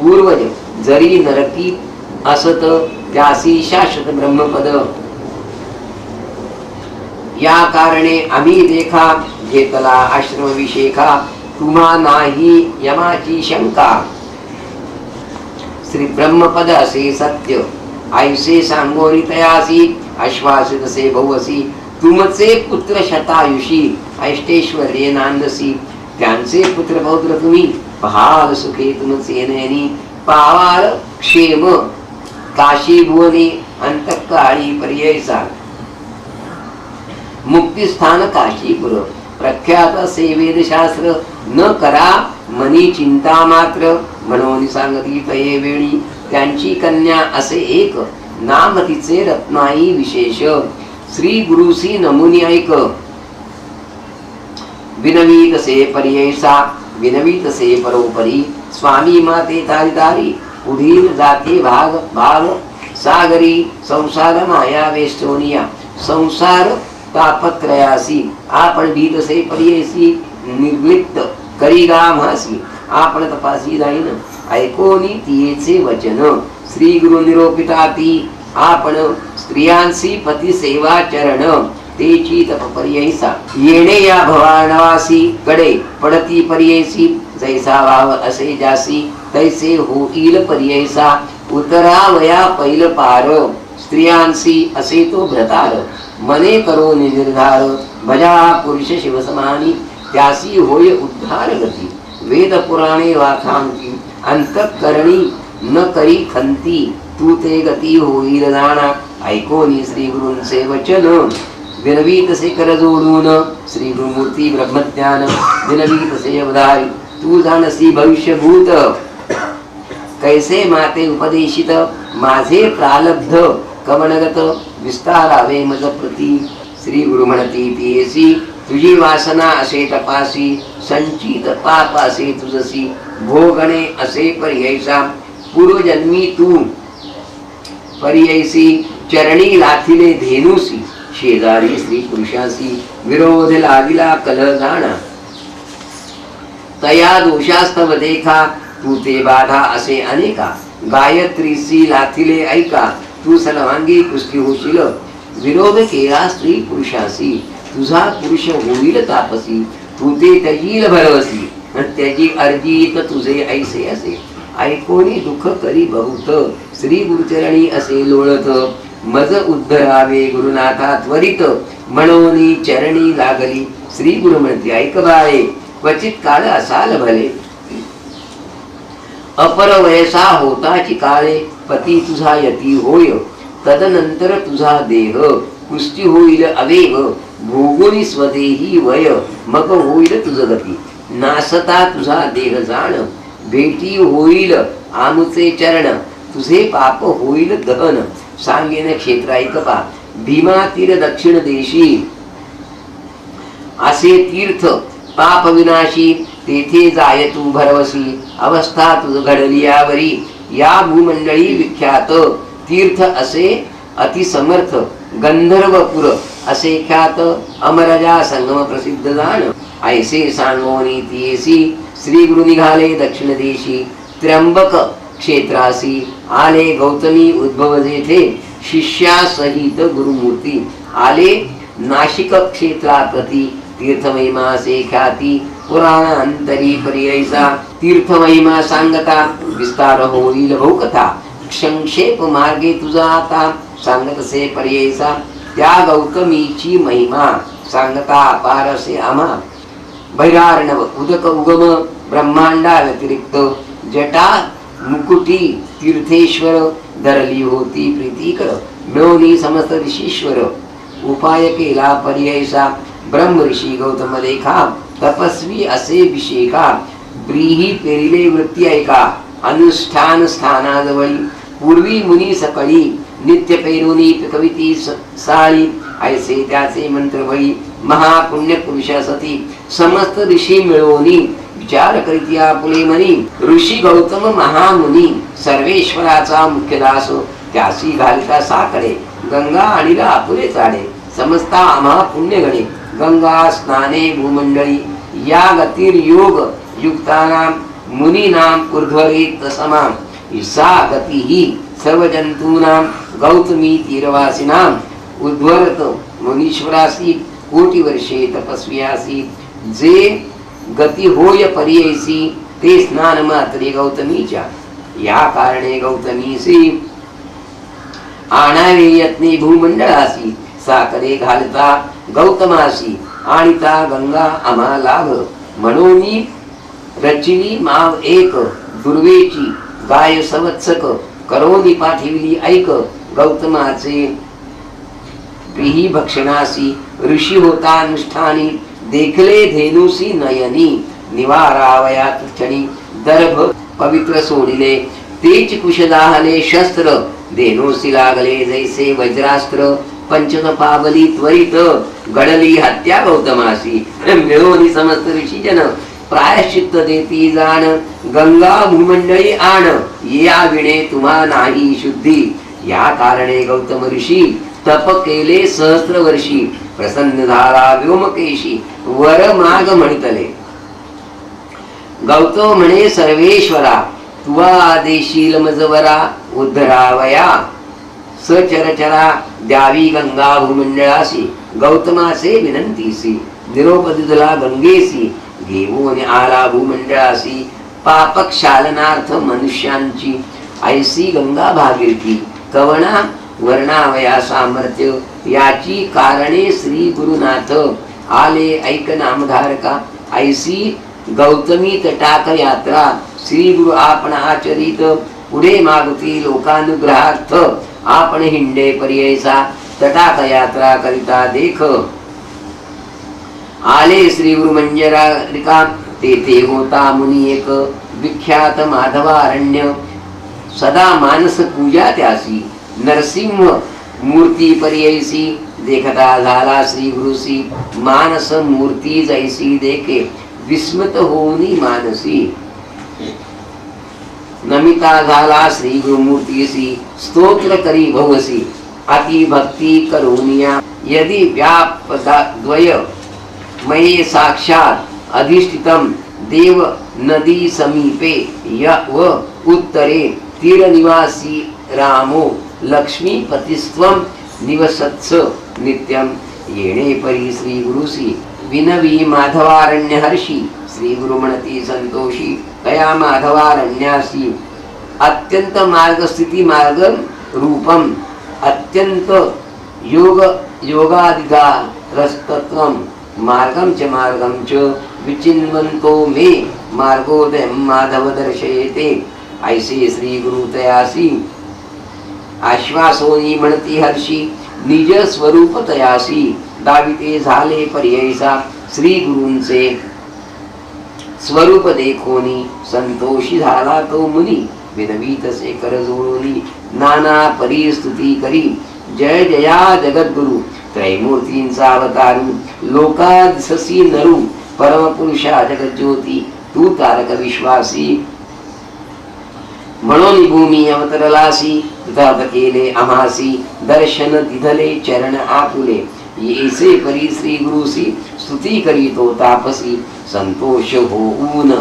पूर्वज जरी नरकी असत, त्यासी शाश्वत ब्रह्मपद, या कारणे आम्ही देखा, घेतला आश्रम विशेखा, तुम्हा नाही यमाची शंका, श्री ब्रह्मपद असे सत्य, ऐसे सांगोनी तयासी, आश्वासित से बहुवसी, तुमचे पुत्र शतायुषी, ऐष्टेश्वर्ये नांदसी, त्यांचे पुत्र पौत्र तुम्ही, पहाल सुखे तुमचे नयनी, पावाल क्षेम काशी भुवने, अंतकाळी पर्यैसा, मुक्तिस्थान काशीपुर, प्रख्यात सेवेद शास्त्र, न करा मनी चिंता मात्र, म्हणून सांगती तये वेळी, त्यांची कन्या असे एक, नाम तिचे रत्नाई विशेष, श्री गुरुसी नमुनी ऐक, विनवीत से पर्यैसा, विनवीत से परोपरी, स्वामी माते तारी तारी, पुढील जाते भाग भाग, सागरी संसार माया वेष्टोनिया, संसार तापत्रयासी, आपण भीतसे पर्यैसी, निर्लिप्त करीगा म्हासी, आपण तपासी जाईन, ऐकोनी तियेचे वचन, श्री गुरु निरोपिताती, आपण स्त्रियांसी पती सेवा चरण, तेची तप पर्यैसा, येणे या भवानवासी, कडे पडती पर्यैसी, जैसा भाव असे जासी, तैसे होईल पर्यैसा, उतरावया पैल पार, स्त्रियांसी असे तो भ्रतार, मने करो निर्धार, भजा पुरुष शिवसमानी, त्यासी होय उद्धार गती, वेद पुराणे वाखांती, अंतःकरणी न करी खंती, तू ते गती होईल जाणा, ऐकोनी श्री गुरूंचे वचन, विनवीत से कर जोडून, श्री गुरुमूर्ती ब्रह्मज्ञान, विनवीत से अवधारी, तू जाणसी भविष्यभूत, कैसे माते उपदेशित, माझे प्रालब्ध कवनगत, विस्तारावे मज प्रती, श्री गुरु म्हणती पियेसी, तुझी वासना असे तपासी, संचित पाप असे तुझसी, भोगणे असे पर्यैसा, पूर्वजन्मी तू पर्यैसी, चरणी लाथिले धेनुसी, शेजारी स्त्री पुरुषासी, विरोध लागिला कलह जाणा, तया दोषास्तव देखा, तू ते बाधा असे अनेका, गायत्रीसी लाथिले ऐका, तू सर्वांगी कुस्ती होशील, विरोध केला स्त्री पुरुषासी, तुझा पुरुष होईल तापसी, तू ते तजील भरवसी, त्याची अर्जित तुझे ऐसे असे. ऐकोनी दुःख करी बहुत, श्री गुरुचरणी असे लोळत. मज उद्धरावे गुरुनाथा त्वरित, म्हणोनी चरणी लागली. श्री गुरु म्हणते ऐक बाळे, क्वचित काळ असाल भले. अपर वयसा होताची काळे, पती तुझा यती होय. तदनंतर तुझा देह पुष्टी होईल अवेग, भोगुनी स्वदेही वय, मग होईल तुझ गती. नासता तुझा देह जाण, भेटी होईल आमुचे चरण. तुझे पाप होईल दहन, सांगेन क्षेत्र ऐकपा. भीमा तीर दक्षिण देशी, असे तीर्थ पाप विनाशी. तेथे जाय तू भरवसी, अवस्था तुझ घडली यावरी. या भूमंडळी विख्यात तीर्थ असे अतिसमर्थ, गंधर्वपुर असे ख्यात. अमरजा संगम प्रसिद्ध जाण, ऐसे सांगोनी तियेसी. श्री गुरु निघाले दक्षिण देशी, त्र्यंबक क्षेत्रासी. आले गौतमी उद्भव जेथे, शिष्यासहित गुरुमूर्ती. आले नाशिक क्षेत्राप्रती, तीर्थमहिमा से ख्याती. पुराण अंतरी पर्ययसा, तीर्थमहिमा सांगता. विस्तार होईल बहुकथा, संक्षेप मार्गे तुझा आता. सांगत से पर्ययसा, त्या गौतमीची महिमा सांगता अपार असे आम्हा. भैरार्णव उदक उगम, ब्रह्मांडा व्यतिरिक्त. जटा मुकुटी तीर्थेश्वर, धरली होती प्रीतीकर. मिळवली समस्त ऋषीश्वर, उपाय केला पर्ययसा. ब्रह्म ऋषी गौतम लेखा, तपस्वी असे विषेका. ब्रीही पेरिले वृत्ती ऐका, अनुष्ठान स्थानाजवळी. पूर्वी मुनी सकळी, नित्य पेरुनी कविती साळी. ऐसे त्याचे मंत्र बळी, महापुण्य पुरुषा सती. समस्त ऋषी मिळवणी, विचार करीत्या पुले मनी. ऋषी गौतम महामुनी, सर्वेश्वराचा मुख्य दास. त्यासी घालिता साकडे, गंगा आणीला आपुले चाडे. समस्ता आम्हा पुण्यगणे, गंगा स्नाने भूमंडळी. या गतीर योग युक्तानाम, मुनीनाम ऊर्ध्वरेत समाम. सा गती ही सर्व जंतूनाम, गौतमी तीरवासिनाम. उद्वरत मुनीश्वरासी, कोटी वर्षे तपस्वियासी. जे गती होय पर्ययसी, ते स्नान मात्रे गौतमीच्या. या कारणे गौतमीसी, आणावे यत्ने भूमंडळासी. साकरे घालता गौतमासी, आणिता गंगा आम्हा लाभ. म्हणून रचिली माव एक, दुर्वेची गाय संवत्सक. करोनी पाठविली ऐक, गौतमाचे प्रिही भक्षणासी. ऋषी होता अनुष्ठानी, देखले धेनुसी नयनी. निवारावयात क्षणी, दर्भ पवित्र सोडिले. तेच कुशदाहले शस्त्र, धेनुसी लागले जैसे वज्रास्त्र. पंचत पावली त्वरित, घडली हत्या गौतमासी. मिळवली समस्त ऋषीजन, प्रायश्चित्त देती जाण. गंगा भूमंडळी आण, या विणे तुम्हा नाही शुद्धी. या कारणे गौतम ऋषी, तप केले सहस्त्र वर्षी. प्रसन्न झाला व्योमकेशी, वर माग म्हणतले. गौतम म्हणे सर्वेश्वरा, तुवा आदेशील मजवरा. उद्धरावया सचरचरा, द्यावी गंगा भूमंडळासी. गौतमाचे विनंतीसी, निरोप दिला गंगेसी. घेऊन आला भूमंडळासी, पापक्षालनार्थ मनुष्यांची. ऐसी गंगा भागीरथी, कवना वर्णावया सामर्थ्य. याची कारणे श्री गुरुनाथ, आले ऐक नामधारका. ऐसी गौतमी तटाक यात्रा, श्री गुरु आपण आचरित. पुढे मागती लोकानुग्रहार्थ, आपण हिंडे पर्ययसा. तटाक यात्रा करिता देख, आले श्री गुरु मंजरारिका. तेथे होता मुनी एक, विख्यात माधवारण्य. सदा मानस पूजा त्यासी, नरसिंह मूर्ती पर्ययसी. देखता झाला श्री गुरुसी, मानस मूर्ती जैसी देखे. विस्मत होऊनी मानसी, नमिता झाला श्री गुरुमूर्तीसी. स्तोत्र करी भवसी, अति भक्ती करुनिया. यदि व्यापद्वय मये साक्षात अधिष्ठितम. देव नदी समीपे य व उत्तरे तीरनिवासी रामो. लक्ष्मीपतिस्त्वं निवसत्स नित्यं. येणे परी श्री गुरुसी विनवी माधवारण्य हर्षी श्री गुरु म्हणती संतोषी कया माधवारण्यासी अत्यंत मार्ग स्थिती मार्ग रूपम अत्यंत योग योगादिगा रस्तत्वम मार्गम च विचिन्वन्तो मे मार्गोदयम माधव दर्शयते ऐसे श्री गुरु तयासी आश्वासोनी म्हणती हर्षी निज स्वरूप तयासी दाविते झाले पर्ययसा श्री गुरूंचे स्वरूप देखोनी संतोषी झाला तो मुनी विनवी तसे कर जोडोनी नाना परिस्तुती करी जय जया जगद्गुरु त्रैमूर्तींचा अवतारू लोका दिससी नरू परमपुरुषा जगज्योती तू तारक विश्वासी म्हणून भूमी अवतरलासी कृतार्थ केले आम्हासी दर्शन दिधले चरण आपुले येसे परी श्री गुरुसी स्तुती करीतो तापसी संतोष होऊन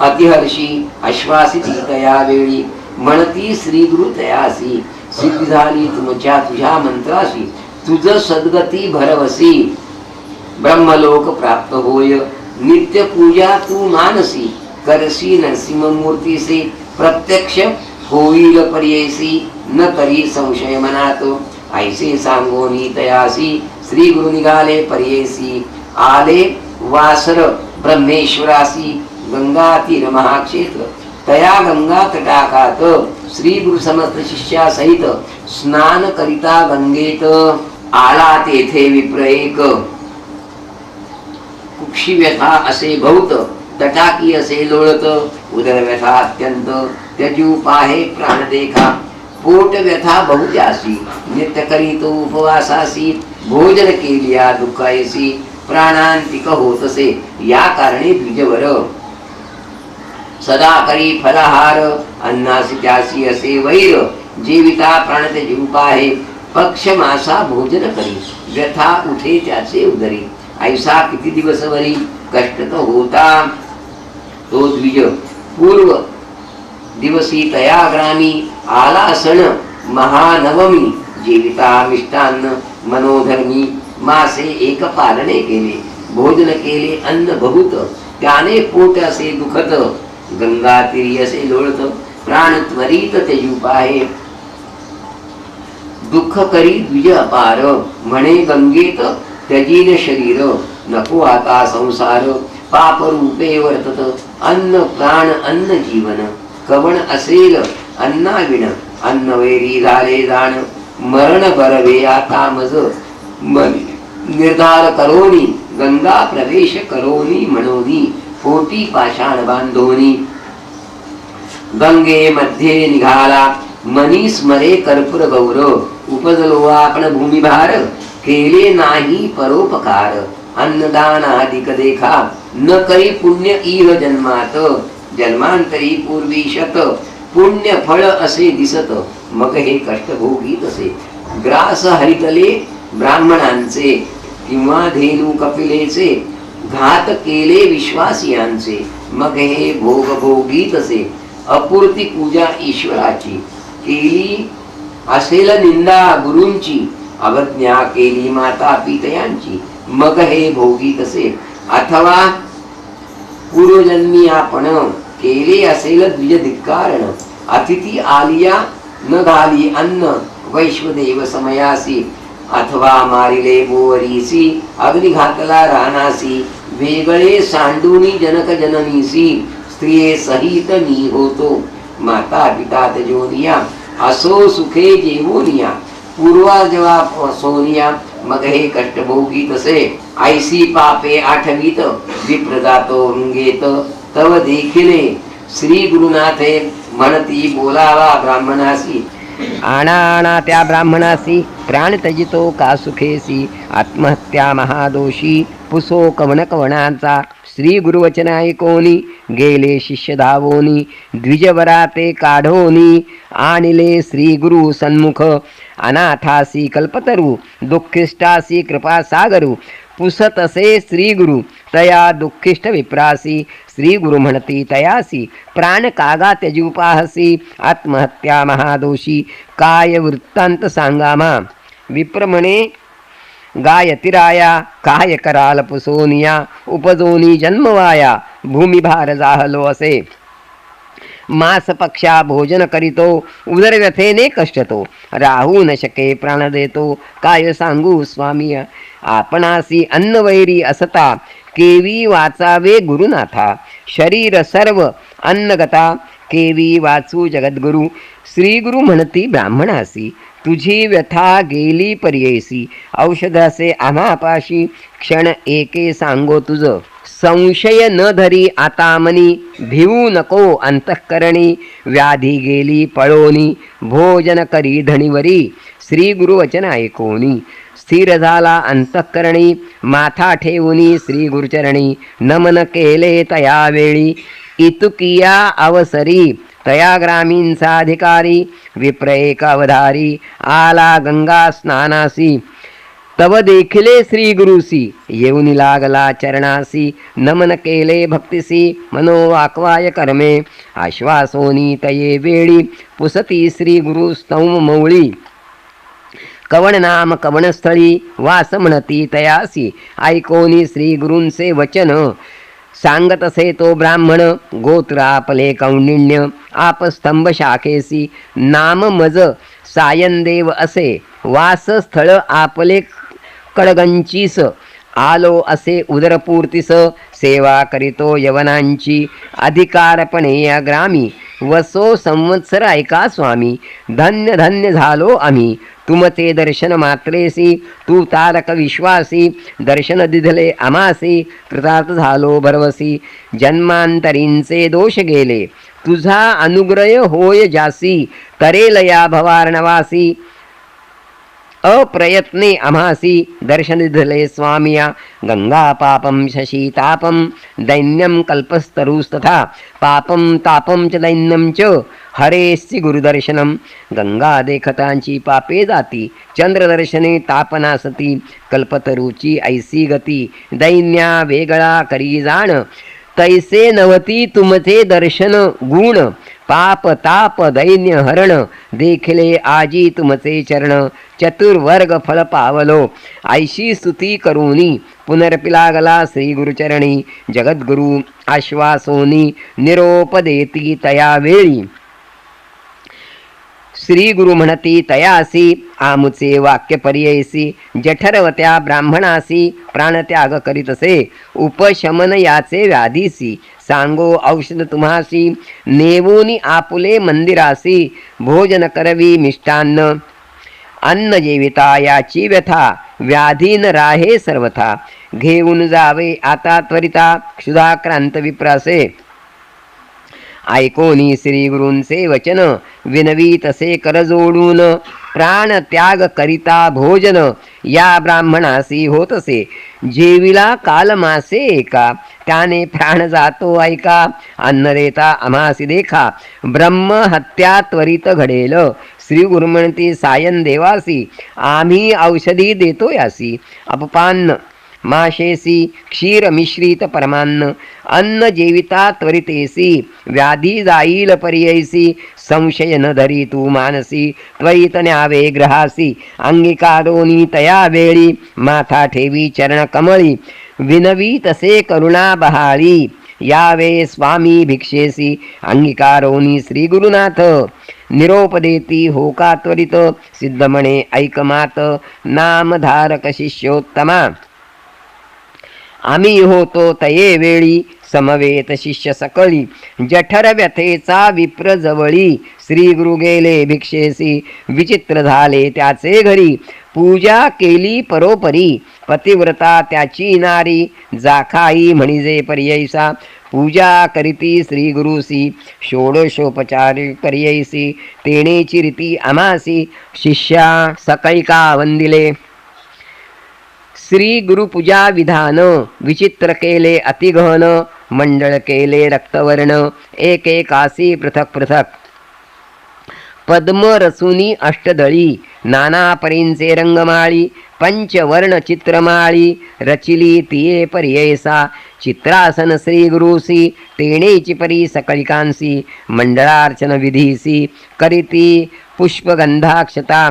अतिहर्षी आश्वासिती तया वेळी म्हणती श्री गुरु तयासी सिद्धी झाली तुझ्या मंत्रासी तुझ सद्गती भरवसी ब्रह्मलोक प्राप्त होय नित्य पूजा तू मानसी करसी नरसिंहमूर्तीसे प्रत्यक्ष होईल पर्ययसी न तरी संशय मनात ऐसे सांगोनी तयासी श्री गुरु निघाले पर्ययसी आले वासर ब्रह्मेश्वरासी गंगा तीर महाक्षेत्र तया गंगा तटाकात श्री गुरु समस्त शिष्या सहित स्नान करिता गंगेत आला तेथे विप्र एक कुक्षी व्यथा असे बहुत तटाकी असे लोळत उदर व्यथा अत्यंत त्यजू पाहे प्राण देखा पोट व्यथा बहुत्यासी नित्य करीतो उपवासासी भोजन केलिया दुःखायसी प्राणांतिक होतसे या कारणे द्विजवर सदा करी फलाहार अन्नासी त्यासी असे वैर जीविता प्राण त्यजू पाहे पक्ष मासा भोजन करी व्यथा उठे त्याचे उदरी ऐसा किती दिवस वरी कष्ट तो होता तो द्विज पूर्व दिवसी तया ग्रामी आला सण महानवमी जीविता मिष्टान्न मनोधर्मी मासे एक पालने केले भोजन केले अन्न बहुत त्याने पोट असे दुखत गंगा तीरी असे लोळत प्राण त्वरित तेजू पाहे दुःख करी द्विज अपार म्हणे गंगेत त्यजीन शरीर नको आता संसार पाप रूपे वर्तत अन्न प्राण अन्न जीवन कवण असेल अन्नाविण अन्न वैरी झाले जाण मरण बरवे आता मज निर्धार करोनी गंगा प्रवेश करोनी म्हणोनी पोटी पाषाण बांधोनी गंगे मध्ये निघाला मनी स्मरे कर्पूर गौरव उपजलो आपण भूमिभार केले नाही परोपकार अन्नदान अधिक देखा न करी पुण्य इह जन्मात जन्मांतरी पूर्वी शत पुण्य फळ असे दिसत मग हे कष्ट भोगीत असे ग्रास हरितले ब्राह्मणांचे किंवा धेनू कपिलेचे घात केले विश्वासियांचे मग हे भोग भोगीत असे अपूर्ती पूजा ईश्वराची केली असेल निंदा गुरूंची अवज्ञा केली माता पितयांची मग हे भोगीत असे अथवा पूर्वजन्मी आपण केले असेल द्विज धिक्कारण अतिथी आलिया न घाली अन्न वैश्वदेव समयासी अथवा मारिले बोवरीसी अग्निघातला राहनासी वेगळे सांडूनी जनक जननीसी स्त्रिये सहित मी होतो माता पिता तजोनिया असो सुखे जेवोनिया पूर्वा जेव्हा सोनिया मग हे कष्ट भोगीत असे ऐसी पापे आठवीत विप्र जातो अंगेत तव देखिले श्री गुरुनाथे म्हणती बोलावा ब्राह्मणासी आणा आणा त्या ब्राह्मणासी प्राण तजितो का सुखेसी आत्महत्या महादोषी पुसो कवण कवणाचा श्री गुरुवचन ऐकोनी गेले शिष्य धावोनी द्विजवराते काढोनी आणिले श्री गुरु सन्मुख अनाथासी कल्पतरू दुःखिष्टासी कृपा सागरू पुसत असे श्री गुरु तया दुःखिष्ट विप्रासी श्री गुरु म्हणती तयासी प्राण कागा त्यजू पाहसी आत्महत्या महादोषी काय वृत्तांत सांगामा विप्र म्हणे गायतिराया काय कराल पुसोनिया उपजोनी जन्मवाया भूमिभार जाहलो असे मास पक्षा भोजन करीतो उदरव्यथेने कष्टतो राहू न शके प्राण देतो काय सांगू स्वामी आपणासी अन्नवैरी असता केवी वाचावे गुरुनाथा शरीर सर्व अन्नगता केवी वाचू जगद्गुरु श्री गुरु म्हणती ब्राह्मणासी तुझी व्यथा गेली पर्ययसी औषधासे आम्हापाशी क्षण एके सांगो तुझ संशय न धरी आता मनी भिवू नको अंतःकरणी व्याधी गेली पळोनी भोजन करी धणीवरी श्री गुरुवचन ऐकोनी स्थिर झाला अंतःकरणी माथा ठेवूनी श्री गुरुचरणी नमन केले तया वेळी इतुकिया अवसरी तया ग्रामीणचा अधिकारी विप्रएक अवधारी आला गंगा स्नानासी तव देखिले श्री गुरुसी येऊन लागला चरणासी नमन केले भक्तिसी मनोवाक्वाय कर्मे आश्वासोनी तये वेळी पुसती श्री गुरु स्तौम मौळी कवण नाम कवणस्थळी वास म्हणती तयासी ऐकोनी श्री गुरूंचे वचन सांगत असे तो ब्राह्मण गोत्र आपले कौंडिण्य आपस्तंभ शाखेसी नाम मज सायनदेव असे वासस्थळ आपले कडगंचीस आलो असे उदरपूर्तीस सेवा करीतो यवनांची अधिकारपणे या ग्रामी वसो संवत्सर ऐका स्वामी धन्य धन्य झालो आम्ही तुमचे दर्शन मात्रेसी तू तारक विश्वासी दर्शन दिधले आमासी कृतार्थ झालो भरवसी जन्मांतरींचे दोष गेले तुझा अनुग्रह होय जासी तरेल या भवार्णवासी अप्रयत्ने आम्हासी दर्शन दिधले स्वामिया गंगा पापम शशीतापम दैन्यम कल्पस्तरुस्तथा पापम तापम च दैन्यम च हरेस्सी गुरुदर्शनम गंगा देखतांची पापे जाती चंद्रदर्शने तापनासती कल्पतरुची ऐसी गती दैन्या वेगळा करी जाण तैसे नवती तुमचे दर्शन गुण पाप ताप दैन्य हरण देखले आजी तुमचे चरण चतुर्वर्ग फळ पावलो ऐशी स्तुती करूनी पुनर्पिलागला श्री गुरुचरणी जगद्गुरु आश्वासोनी निरोप देती तया वेळी श्री गुरु म्हणती तयासी आमुचे वाक्य पर्ययसी जठरवत्या ब्राह्मणासी प्राणत्याग करीतसे उपशमन याचे व्याधीसी सांगो औषध तुम्हासी नेवूनी आपुले मंदिरासी भोजन करवी मिष्टान्न अन्न जेविता याची व्यथा व्याधीन राहे सर्वथा घेऊन जावे आता त्वरिता क्षुधाक्रांत विप्रासे ऐकोनी श्री गुरूंचे वचन विनवी तसे कर जोडून प्राण त्याग करिता भोजन या ब्राह्मणासी होतसे जेविला कालमासे एका त्याने प्राण जातो ऐका अन्न देता आम्हासी देखा ब्रह्म हत्या त्वरित घडेल श्री गुरु म्हणती सायन देवासी आम्ही औषधी देतो यासी अपपान्न माशेसी क्षीर मिश्रित परमान्न अन्न जेविता त्वरितेसी व्याधी जाईल पर्ययसी संशय न धरी तू मानसी त्वरित न्यावे ग्रहासी अंगीकारोनी तया वेळी माथा ठेवी चरण कमळी विनवी तसे करुणा बहाळी यावे स्वामी भिक्षेसी अंगीकारोनी श्री गुरुनाथ निरोप देती होका त्वरित सिद्ध म्हणे ऐकमात नामधारक शिष्योत्तमा आम्ही होतो तये वेळी समवेत शिष्य सकळी जठर व्यथेचा विप्र जवळी श्री गुरु गेले भिक्षेसी विचित्र झाले त्याचे घरी पूजा केली परोपरी पतिव्रता त्याची नारी जाखाई म्हणिजे पर्ययसा पूजा करीती श्री गुरुसी षोडशोपचार पर्ययसी तेणेची रीती आमासी शिष्या सकैका वंदिले श्री गुरुपूजा विधान विचित्र केले अतिगहन मंडळ केले रक्तवर्ण एक एकासी पृथक पृथक पद्म रसुनी अष्टदळी नाना परींचे रंगमाळी पंचवर्ण चित्रमाळी रचिली तिये पर्ययसा चित्रासन श्री गुरुसी तेणेची परी सकळिकांसी मंडळार्चन विधीसी करीती पुष्पगंधाक्षता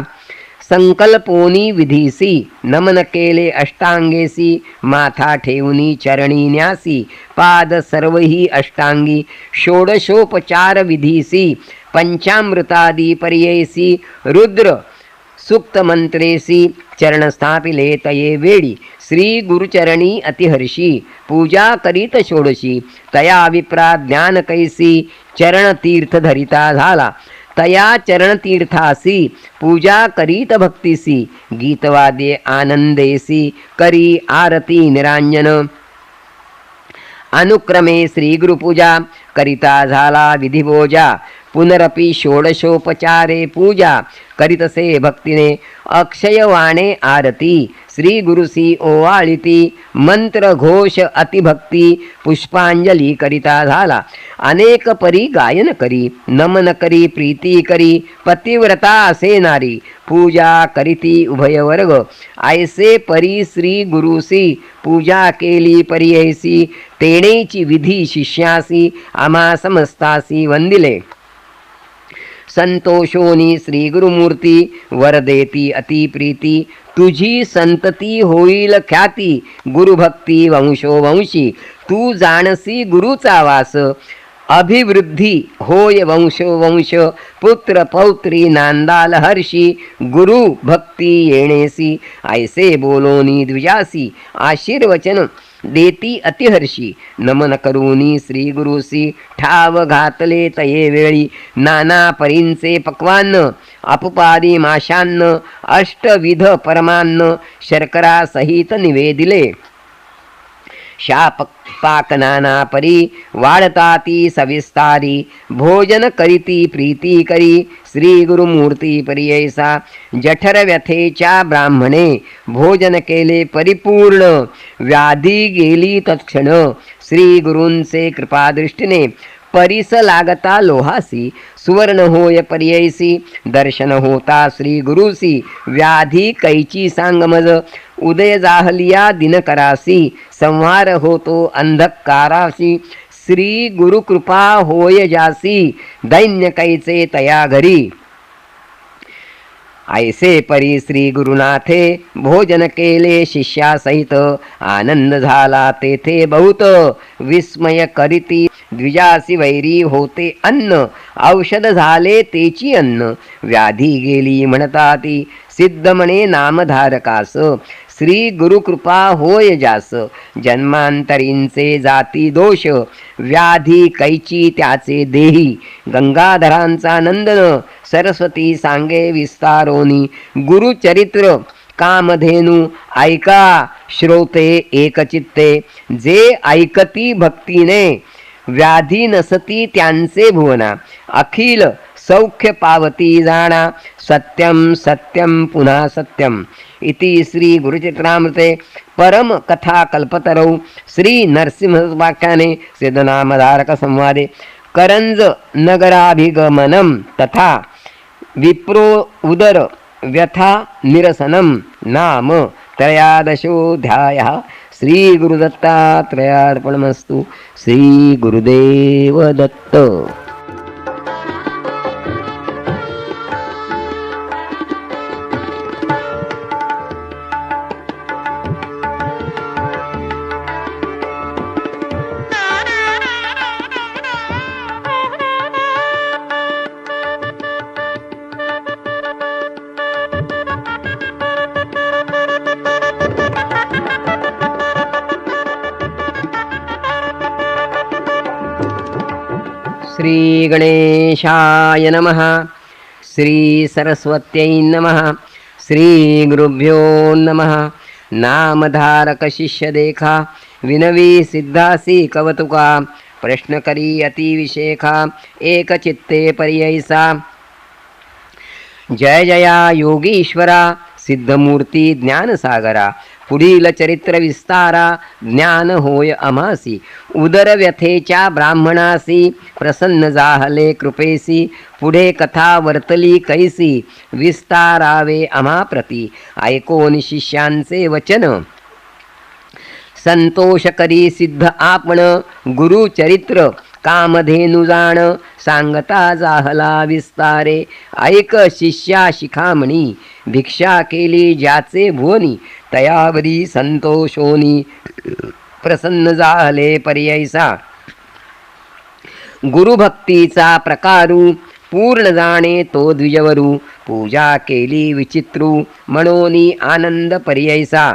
संकल्पोनी विधीसी नमन केले अष्टांगेसी माथा ठेवनी चरणी न्यासी पाद सर्वही अष्टांगी षोडशोपचार विधीसी पंचामृतादी पर्ययसी रुद्र सुक्त मंत्रेसी चरण स्थापिले तये वेळी श्री गुरुचरणी अतिहर्षी पूजा करीत षोडशी तया विप्रा ज्ञान कैसी चरण तीर्थ धरिता झाला तया चरण तीर्थासी पूजा करीत भक्तीसी गीतवाद्ये आनंदेसी करी आरती निरांजन अनुक्रमे श्री गुरुपूजा करिता झाला विधिभोजा पुनरपि षोडशोपचारे पूजा करीतसे भक्तीने अक्षयवाणे आरती श्री गुरुसी ओवाळिती मंत्र घोष अतिभक्ती पुष्पांजली करिता झाला अनेक परी गायन करी नमन करी प्रीती करी पतिव्रता असे नारी पूजा करीती उभय वर्ग ऐसे परी श्री गुरुसी पूजा केली पर्ययसी तेणेची विधी शिष्यासी आम्हा समस्तासी वंदिले संतोषोनी श्री गुरुमूर्ती वर देती अति प्रीती तुझी संतती होईल ख्याती गुरुभक्ती वंशोवंशी तू जाणसी गुरुचा वास अभिवृद्धी होय वंशोवंश पुत्र पौत्री नांदाल हर्षी गुरु भक्ती येणेसी ऐसे बोलोनी द्विजासी आशीर्वचन देती अतिहर्षी नमन करूनी श्री गुरुसी ठाव घातले तये वेळी नाना परींचे पक्वान्न अपपादी माशान्न अष्टविध परमान्न शर्करा सहित निवेदिले शाप पाक नाना परी वाढताती सविस्तारी भोजन करीती प्रीती करी श्री गुरुमूर्ती पर्ययसा जठर व्यथेच्या ब्राह्मणे भोजन केले परिपूर्ण व्याधी गेली तत्क्षण श्री गुरूंचे कृपादृष्टीने परिस लागता लोहासी सुवर्ण होय पर्ययसी दर्शन होता श्री गुरुसी व्याधी कैची सांगमज उदय जाहलिया दिनकरासी संहार होतो अंधकारासी श्री गुरुकृपा होय जासी दैन्य कैचे तया घरी ऐसे परी श्री गुरुनाथे भोजन केले शिष्यासहित आनंद झाला तेथे बहुत विस्मय करीती द्विजासी वैरी होते अन्न औषध झाले तेची अन्न व्याधी गेली म्हणता ती सिद्ध म्हणे नामधारकास श्री गुरुकृपा होय जास जन्मांतरींचे जाती दोष व्याधी कैची त्याचे देही गंगाधरांचा नंदन सरस्वती सांगे विस्तारोनी गुरुचरित्र कामधेनु ऐका श्रोते एकचित्ते जे ऐकती भक्तीने व्याधी नसती त्यांचे भुवना अखिल सौख्य पावती जाणा सत्यम सत्यम पुन्हा सत्यम इति श्री गुरुचरित्रामृते परम कथा कल्पतरौ श्री नरसिंहवाख्याने सिद्धनामधारक संवादे करंज नगराभिगमनम तथा विप्रो उदर व्यथा निरसनम नाम त्रयोदशोऽध्यायः श्री गुरुदत्तात्रेयार्पणमस्तु श्री गुरुदेव दत्त. श्री गणेशाय नमः. श्री सरस्वत्यै नमः. श्री गुरुभ्यो नमः. नामधारक शिष्य देखा विनवी सिद्धासी कवतुका प्रश्न करी अति विशेखा एक चित्ते पर्ययसा. जय जया योगीश्वरा सिद्धमूर्ती ज्ञानसागरा पुढील चरित्र विस्तारा ज्ञान होय अमासी उदर व्यथेच्या ब्राह्मणासी प्रसन्न जाहले कृपेसी पुढे कथा वर्तली कैसी विस्तारावे अमाप्रती ऐकोन शिष्यांचे वचन संतोष करी सिद्ध आपण गुरु चरित्र कामधेनु जाण सांगता जाहला विस्तारे. ऐक शिष्या शिखामणी भिक्षा केली ज्याचे भुवनी. तयावरी संतोषोनी प्रसन्न झाले पर्यैसा. गुरुभक्तीचा प्रकारू पूर्ण जाणे तो द्विजवरू. पूजा केली विचित्रू मनोनी आनंद पर्यैसा.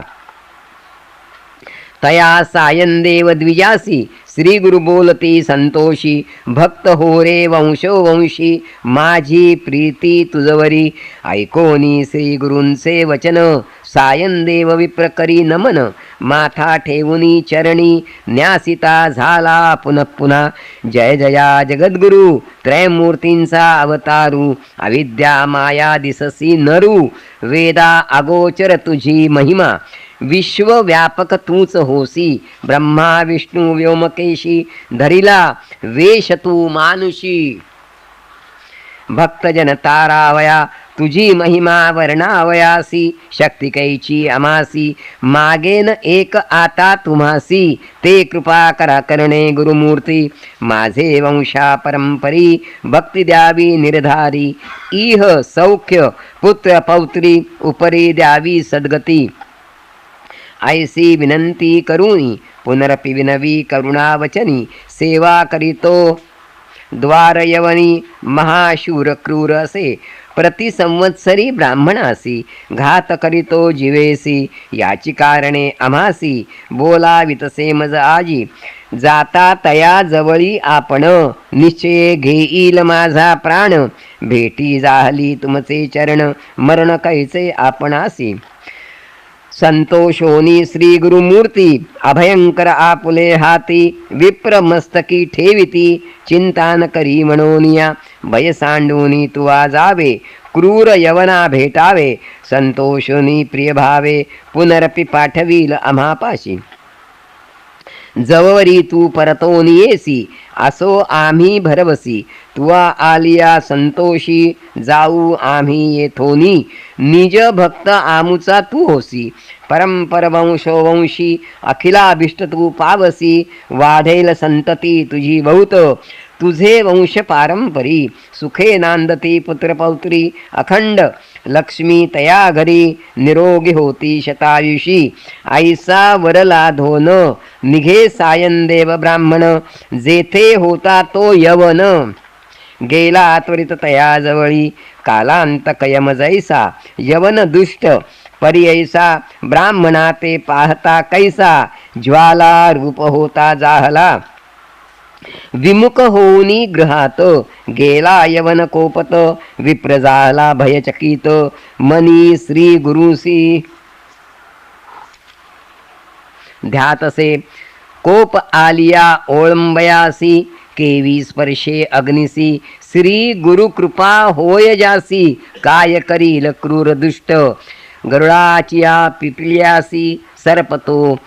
तया सायंदेव द्विजासी श्री गुरु बोलती संतोषी. भक्त हो रे वंशोवंशी माझी प्रीती तुझवरी. ऐकोनी श्री गुरूंचे वचन सायंदेव विप्रकरी नमन. माथा ठेवुनी चरणी न्यासिता झाला पुनः पुन्हा. जय जया जगद्गुरु त्रयमूर्तींचा अवतारू. अविद्या माया दिससी नरू वेदा अगोचर तुझी महिमा. विश्वव्यापक तूच होसी ब्रह्मा विष्णू व्योमकेशी. धरिला वेश तू मानुषी भक्तजन तारावया. तुझी महिमा वर्णावयासी शक्ती कैची अमासी. मागेन एक आता तुम्हासी ते कृपा करा करणे गुरुमूर्ती. माझे वंशा परंपरी भक्ती द्यावी निर्धारी. इह सौख्य पुत्र पौत्री उपरी द्यावी सद्गती. ऐसी विनंती करूनी पुनरपि विनवी करुणावचनी. सेवा करीतो द्वार यवनी महाशूर क्रूर असे. प्रति संवत्सरी ब्राह्मणासी घात करीतो जीवेसी. याची कारणे आम्हासी बोलावितसे मज आजी. जाता तया जवळी आपण निश्चय घेईल माझा प्राण. भेटी जाहली तुमचे चरण मरण कैचे आपणासी. संतोषोनी श्री गुरुमूर्ती अभयंकर आपुले हाती. विप्र मस्तकी ठेविती चिंतान करी मनोनिया. भय सांडूनी तुवा जावे क्रूर यवना भेटावे. संतोषोनी प्रिय भावे पुनरपि पाठवील आम्हापाशी. जवरी तू परतोनी येसी असो आम्ही भरवसी. तुवा आलिया संतोषी जाऊ आम्ही येथोनी. निज भक्त आमुचा तू होसी परंपर वंशोवंशी. अखिलाभिष्ट तू पावसी वाढेल संतती तुझी बहुत. तुझे वंश पारंपरी सुखे नांदती पुत्रपौत्री. अखंड लक्ष्मी तया घरी निरोगी होती शतायुषी. ऐसा वरला धोन निघे सायंदेव ब्राह्मण. जेथे होता तो यवन गेला त्वरित तया जवळी. कालांत कयम जैसा यवन दुष्ट पर्यैसा. ब्राह्मणा ते पाहता कैसा ज्वाला रूप होता जाहला. विमुख होऊनी गृहात गेला यवन कोपत. विप्र झाला भयचकित मनी श्री गुरुसी ध्यातसे. कोप आलिया ओळंबयासी केवी स्पर्शे अग्निसी. श्री गुरु कृपा होय जासी काय करील क्रूर दुष्ट. गरुडाचिया पिपल्यासी सर्पतो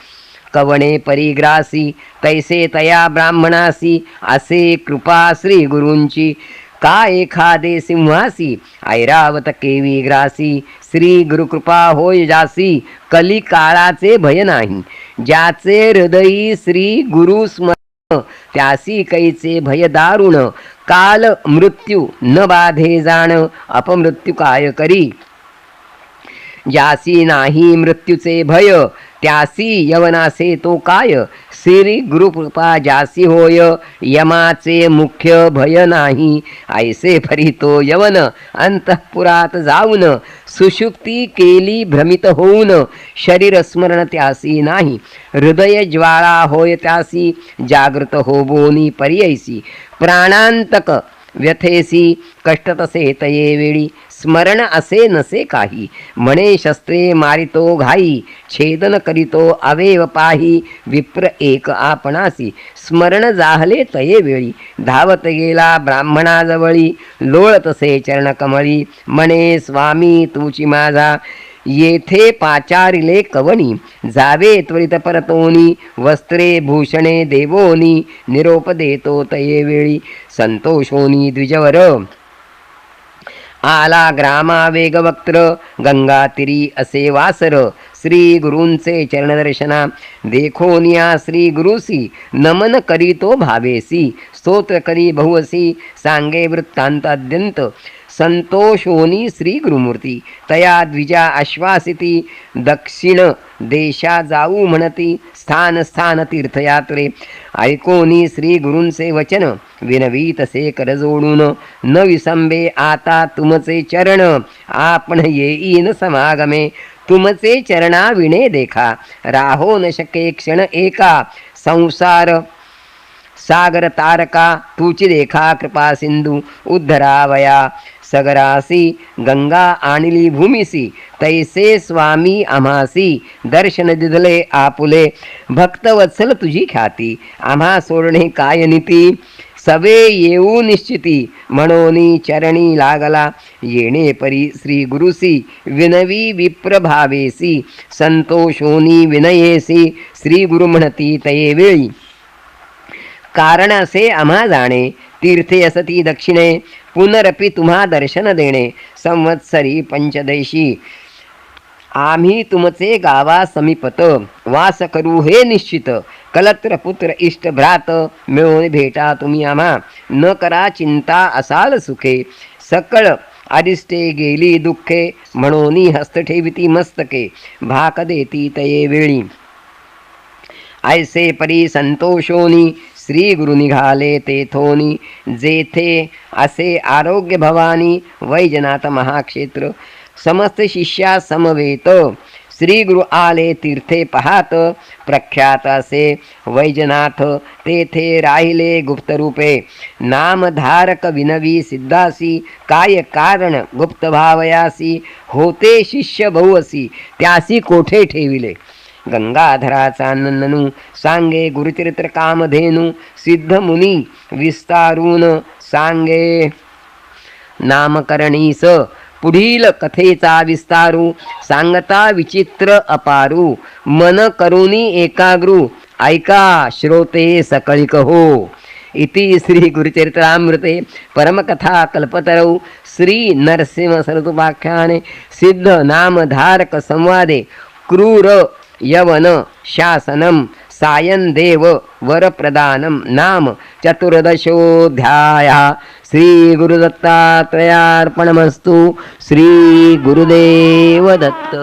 कवणे परिग्रासी. तैसे तया ब्राह्मणासी असे कृपा श्री गुरूंची. का एखादे सिंहासी ऐरावत केवी ग्रासी. श्री गुरुकृपा होय जासी कली काळाचे भय नाही. ज्याचे हृदयी श्री गुरु स्मरण त्यासी कैचे भय दारुण. काल मृत्यू न बाधे जाण अपमृत्यू काय करी. ज्यासी नाही मृत्यूचे भय त्यासी यवनासे तो काय. श्री गुरुकृपा ज्यासी होय यमाचे मुख्य भय नाही. ऐसे फरी तो यवन अंतःपुरात जाऊन सुषुप्ती केली भ्रमित होऊन. शरीर स्मरण त्यासी नाही हृदय ज्वाळा होय त्यासी. जागृत होबोनी पर्यैसी प्राणांतक व्यथेसी. कष्ट तसे तये वेळी स्मरण असे नसे काही. म्हणे शस्त्रे मारितो घाई छेदन करीतो अवेव पाही. विप्र एक आपणासी स्मरण जाहले तये वेळी. धावत गेला ब्राह्मणाजवळी लोळतसे चरणकमळी. म्हणे स्वामी तुची माझा येथे पाचारिले कवणी. जावे त्वरित परतोनी वस्त्रे भूषणे देवोनी. निरोप देतो तये वेळी संतोषोनी द्विजवर. आला ग्रामा वेगवक्त्र गंगा तिरी असे वासर. श्री गुरूंचे चरणदर्शना देखोनिया श्री गुरुसी नमन करीतो भावेसी स्तोत्र करी बहुवसी सांगे वृत्तांताद्यंत संतोषोनी श्री गुरुमूर्ती तया द्विजा आश्वासिती दक्षिण देशा जाऊ म्हणती स्थान स्थान तीर्थयात्रे ऐकोनी श्री गुरूंचे वचन विनवी तसे कर जोडून न विसंबे आता तुमचे चरण आपण येईन समागमे तुमचे चरणा विणे देखा राहो न शके क्षण एका संसार सागर तारका तुची देखा कृपा सिंधू उद्धरावया सगरासी गंगा आणली भूमिसी तैसे स्वामी आम्हासी दर्शन दिदले आपुले भक्तवत्सल तुझी ख्याती आम्हा सोडणे काय नीती सवे येऊ निश्चिती म्हणोनी चरणी लागला येणे परी श्री गुरुसी विनवी विप्रभावेसी संतोषोनी विनयेसी श्री गुरु म्हणती तये वेळी कारण असे आम्हा जाणे तीर्थे असती दक्षिणे पुनरपि तुम्हा दर्शन देणे संवत्सरी पंचदेशी आम्ही तुमचे गावा समीपत वास करू हे निश्चित कलत्र पुत्र इष्ट भ्रात मिळून भेटा तुम्ही आम्हा न करा चिंता असाल सुखे सकळ अरिष्टे गेली दुःखे म्हणून हस्त ठेविती मस्तके भाक देती तये वेळी ऐसे परी संतोषोनी श्री गुरु निघाले तेथोनी जेथे असे आरोग्य भवानी वैजनाथ महाक्षेत्र समस्त शिष्या समवेत श्री गुरु आले तीर्थे पाहात प्रख्यात असे वैजनाथ तेथे राहिले गुप्तरूपे नामधारक विनवी सिद्धासी काय कारण गुप्त भावयासी होते शिष्य बहुअसी त्यासी कोठे ठेविले गंगाधराचा नन्ननू सांगे गुरुचरित्र कामधेनु सिद्ध मुनी विस्तारून सांगे नामकरणीस पुढील कथेचा विस्तारू सांगता विचित्र अपारू मन करुणी एकाग्रू ऐका श्रोते सकळिक हो इति श्री गुरुचरित्रामृते परमकथा कल्पतरौ श्री नरसिंह सरतुपाख्याने सिद्ध नामधारक संवादे क्रूर यवन शासनम सायन देव वरप्रदानम नाम चतुर्दशोऽध्यायः श्री गुरुदत्तात्रेयार्पणमस्तु श्री गुरुदेव दत्त।